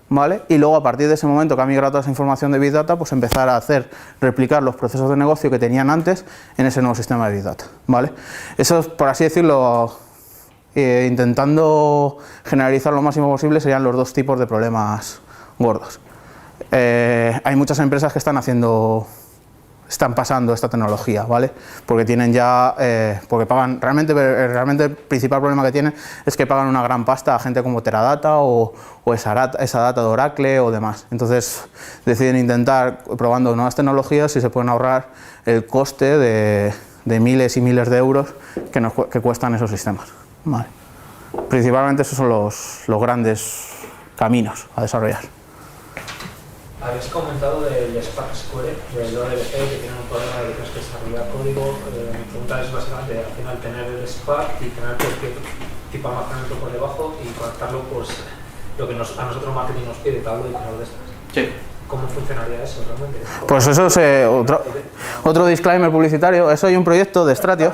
¿vale? Y luego, a partir de ese momento que ha migrado toda esa información de Big Data, pues empezar a replicar los procesos de negocio que tenían antes en ese nuevo sistema de Big Data, ¿vale? Eso, por así decirlo, intentando generalizar lo máximo posible, serían los dos tipos de problemas gordos. Hay muchas empresas que están haciendo están pasando esta tecnología, ¿vale? Porque tienen ya, porque pagan, realmente el principal problema que tienen es que pagan una gran pasta a gente como Teradata o Exadata de Oracle o demás. Entonces deciden intentar, probando nuevas tecnologías, si se pueden ahorrar el coste de miles y miles de euros que cuestan esos sistemas, ¿vale? Principalmente esos son los grandes caminos a desarrollar. Habéis comentado del Spark SQL, del ODBC, que tiene un problema de que tienes que desarrollar código. Mi pregunta es básicamente, al final, tener el Spark y tener cualquier tipo de almacenamiento por debajo y conectarlo, pues, lo que a nosotros marketing nos pide, Tableau y cosas de estas. Sí. ¿Cómo funcionaría eso realmente? Pues eso es otro disclaimer publicitario. Eso hay un proyecto de Stratio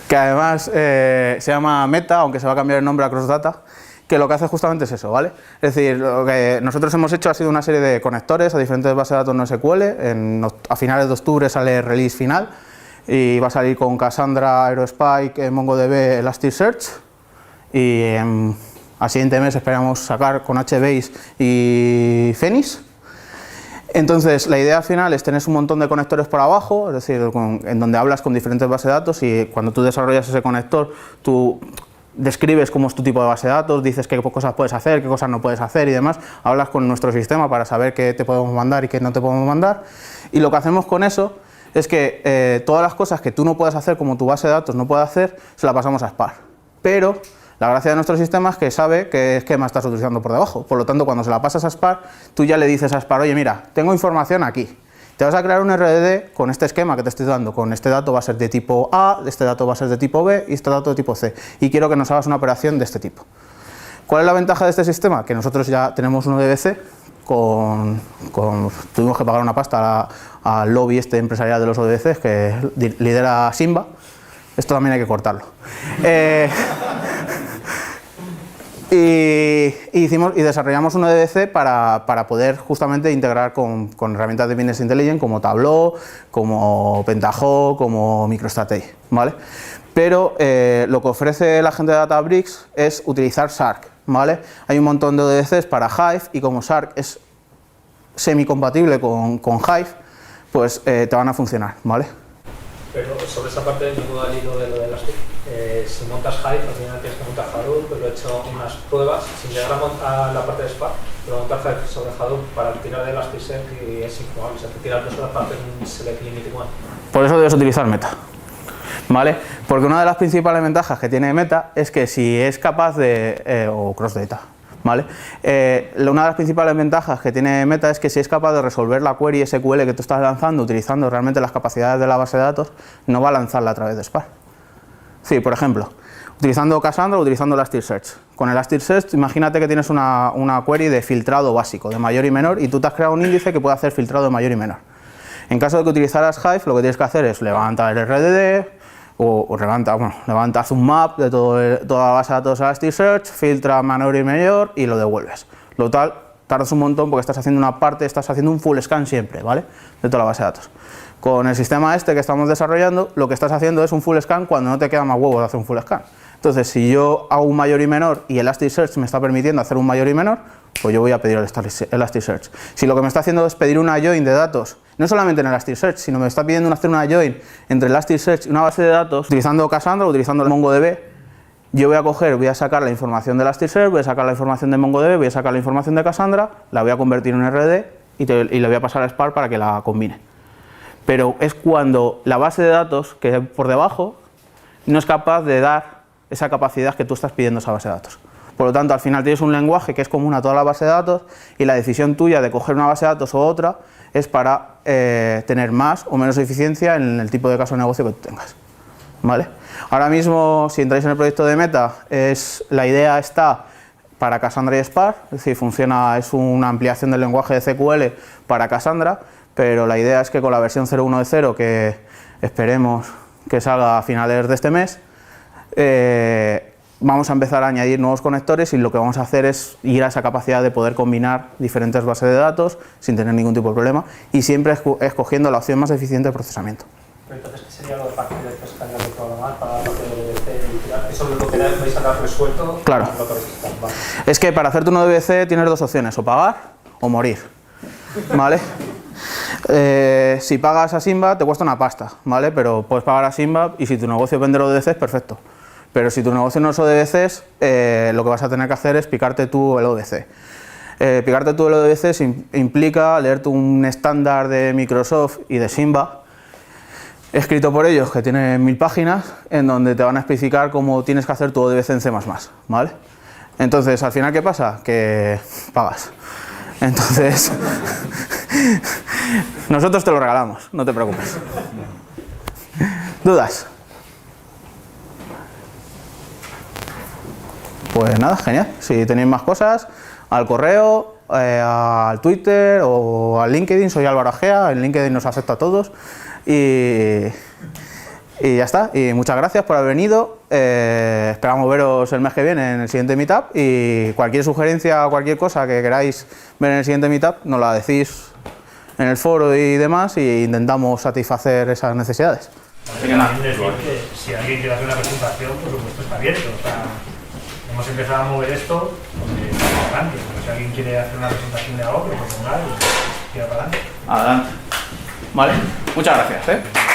que además se llama Meta, aunque se va a cambiar el nombre a CrossData, que lo que hace justamente es eso, ¿vale? Es decir, lo que nosotros hemos hecho ha sido una serie de conectores a diferentes bases de datos no SQL. A finales de octubre sale el release final y va a salir con Cassandra, Aerospike, MongoDB, Elasticsearch, y al siguiente mes esperamos sacar con HBase y Phoenix. Entonces, la idea al final es tener un montón de conectores por abajo, es decir, en donde hablas con diferentes bases de datos, y cuando tú desarrollas ese conector, tú describes cómo es tu tipo de base de datos, dices qué cosas puedes hacer, qué cosas no puedes hacer y demás, hablas con nuestro sistema para saber qué te podemos mandar y qué no te podemos mandar, y lo que hacemos con eso es que todas las cosas que tú no puedes hacer, como tu base de datos no puede hacer, se la pasamos a Spark. Pero la gracia de nuestro sistema es que sabe qué esquema estás utilizando por debajo, por lo tanto cuando se la pasas a Spark, tú ya le dices a Spark, oye mira, tengo información aquí. Te vas a crear un RDD con este esquema que te estoy dando, con este dato va a ser de tipo A, este dato va a ser de tipo B y este dato de tipo C, y quiero que nos hagas una operación de este tipo. ¿Cuál es la ventaja de este sistema? Que nosotros ya tenemos un ODBC, tuvimos que pagar una pasta al lobby empresarial de los ODBCs que lidera Simba. Esto también hay que cortarlo. Y desarrollamos un ODBC para poder justamente integrar con herramientas de Business Intelligence como Tableau, como Pentaho, como MicroStrategy, ¿vale? Pero lo que ofrece la gente de Databricks es utilizar Shark, ¿vale? Hay un montón de ODBCs para Hive y como Shark es semi-compatible con Hive, pues te van a funcionar, ¿vale? Pero sobre esa parte me puedo al hilo de lo de Elastic. Si montas Hive, al final tienes que montar Hadoop, pero he hecho unas pruebas sin llegar a la parte de Spark, pero montar Hive sobre Hadoop para tirar de Elasticsearch y es improbable, se te tira 2 horas para hacer un select limit igual. Por eso debes utilizar Meta, ¿vale? Porque una de las principales ventajas que tiene Meta es que si es capaz de, o CrossData, ¿vale? Una de las principales ventajas que tiene Meta es que si es capaz de resolver la query SQL que tú estás lanzando utilizando realmente las capacidades de la base de datos, no va a lanzarla a través de Spark. Sí, por ejemplo, utilizando Cassandra o utilizando Elasticsearch. Con Elasticsearch, imagínate que tienes una query de filtrado básico, de mayor y menor, y tú te has creado un índice que puede hacer filtrado de mayor y menor. En caso de que utilizaras Hive, lo que tienes que hacer es levantar el RDD, haz un map de toda la base de datos de Elasticsearch, filtra menor y mayor y lo devuelves. Lo tal, tardas un montón porque estás haciendo estás haciendo un full scan siempre, ¿vale? De toda la base de datos. Con el sistema que estamos desarrollando, lo que estás haciendo es un full scan cuando no te queda más huevos de hacer un full scan. Entonces, si yo hago un mayor y menor y Elasticsearch me está permitiendo hacer un mayor y menor, pues yo voy a pedir el Elasticsearch. Si lo que me está haciendo es pedir una join de datos, no solamente en Elasticsearch, sino me está pidiendo hacer una join entre Elasticsearch y una base de datos, utilizando Cassandra o utilizando MongoDB, yo voy a sacar la información de Elasticsearch, voy a sacar la información de MongoDB, voy a sacar la información de Cassandra, la voy a convertir en un RD y le voy a pasar a Spark para que la combine. Pero es cuando la base de datos, que es por debajo, no es capaz de dar esa capacidad que tú estás pidiendo a esa base de datos. Por lo tanto, al final tienes un lenguaje que es común a toda la base de datos y la decisión tuya de coger una base de datos u otra es para tener más o menos eficiencia en el tipo de caso de negocio que tú tengas, ¿vale? Ahora mismo, si entráis en el proyecto de Meta, la idea está para Cassandra y Spark, es decir, es una ampliación del lenguaje de SQL para Cassandra, pero la idea es que con la versión 0.1.0, que esperemos que salga a finales de este mes, vamos a empezar a añadir nuevos conectores y lo que vamos a hacer es ir a esa capacidad de poder combinar diferentes bases de datos sin tener ningún tipo de problema y siempre escogiendo la opción más eficiente de procesamiento. Pero entonces, ¿qué sería lo de partir de estos cambios de programar para la parte de eso es lo que vais a dar resuelto? Claro. Vale. Es que para hacerte un ODBC tienes dos opciones, o pagar o morir, ¿vale? Si pagas a Simba te cuesta una pasta, ¿vale? Pero puedes pagar a Simba y si tu negocio es vender ODBCs, perfecto. Pero si tu negocio no es ODBCs, lo que vas a tener que hacer es picarte tú el ODBC. Picarte tú el ODBC implica leerte un estándar de Microsoft y de Simba, escrito por ellos, que tiene 1000 páginas, en donde te van a especificar cómo tienes que hacer tu ODBC en C++, ¿vale? Entonces, al final, ¿qué pasa? Que pagas. Entonces, nosotros te lo regalamos, no te preocupes. ¿Dudas? Pues nada, genial. Si tenéis más cosas, al correo, al Twitter o al LinkedIn, soy Álvaro Agea, en LinkedIn nos acepta a todos. Y ya está, y muchas gracias por haber venido, esperamos veros el mes que viene en el siguiente Meetup y cualquier sugerencia o cualquier cosa que queráis ver en el siguiente Meetup nos la decís en el foro y demás y intentamos satisfacer esas necesidades. También decir que si alguien quiere hacer una presentación, por supuesto está abierto, o sea, hemos empezado a mover esto para adelante, pero si alguien quiere hacer una presentación de algo, lo proponga y tira para adelante. Adelante. Vale, muchas gracias.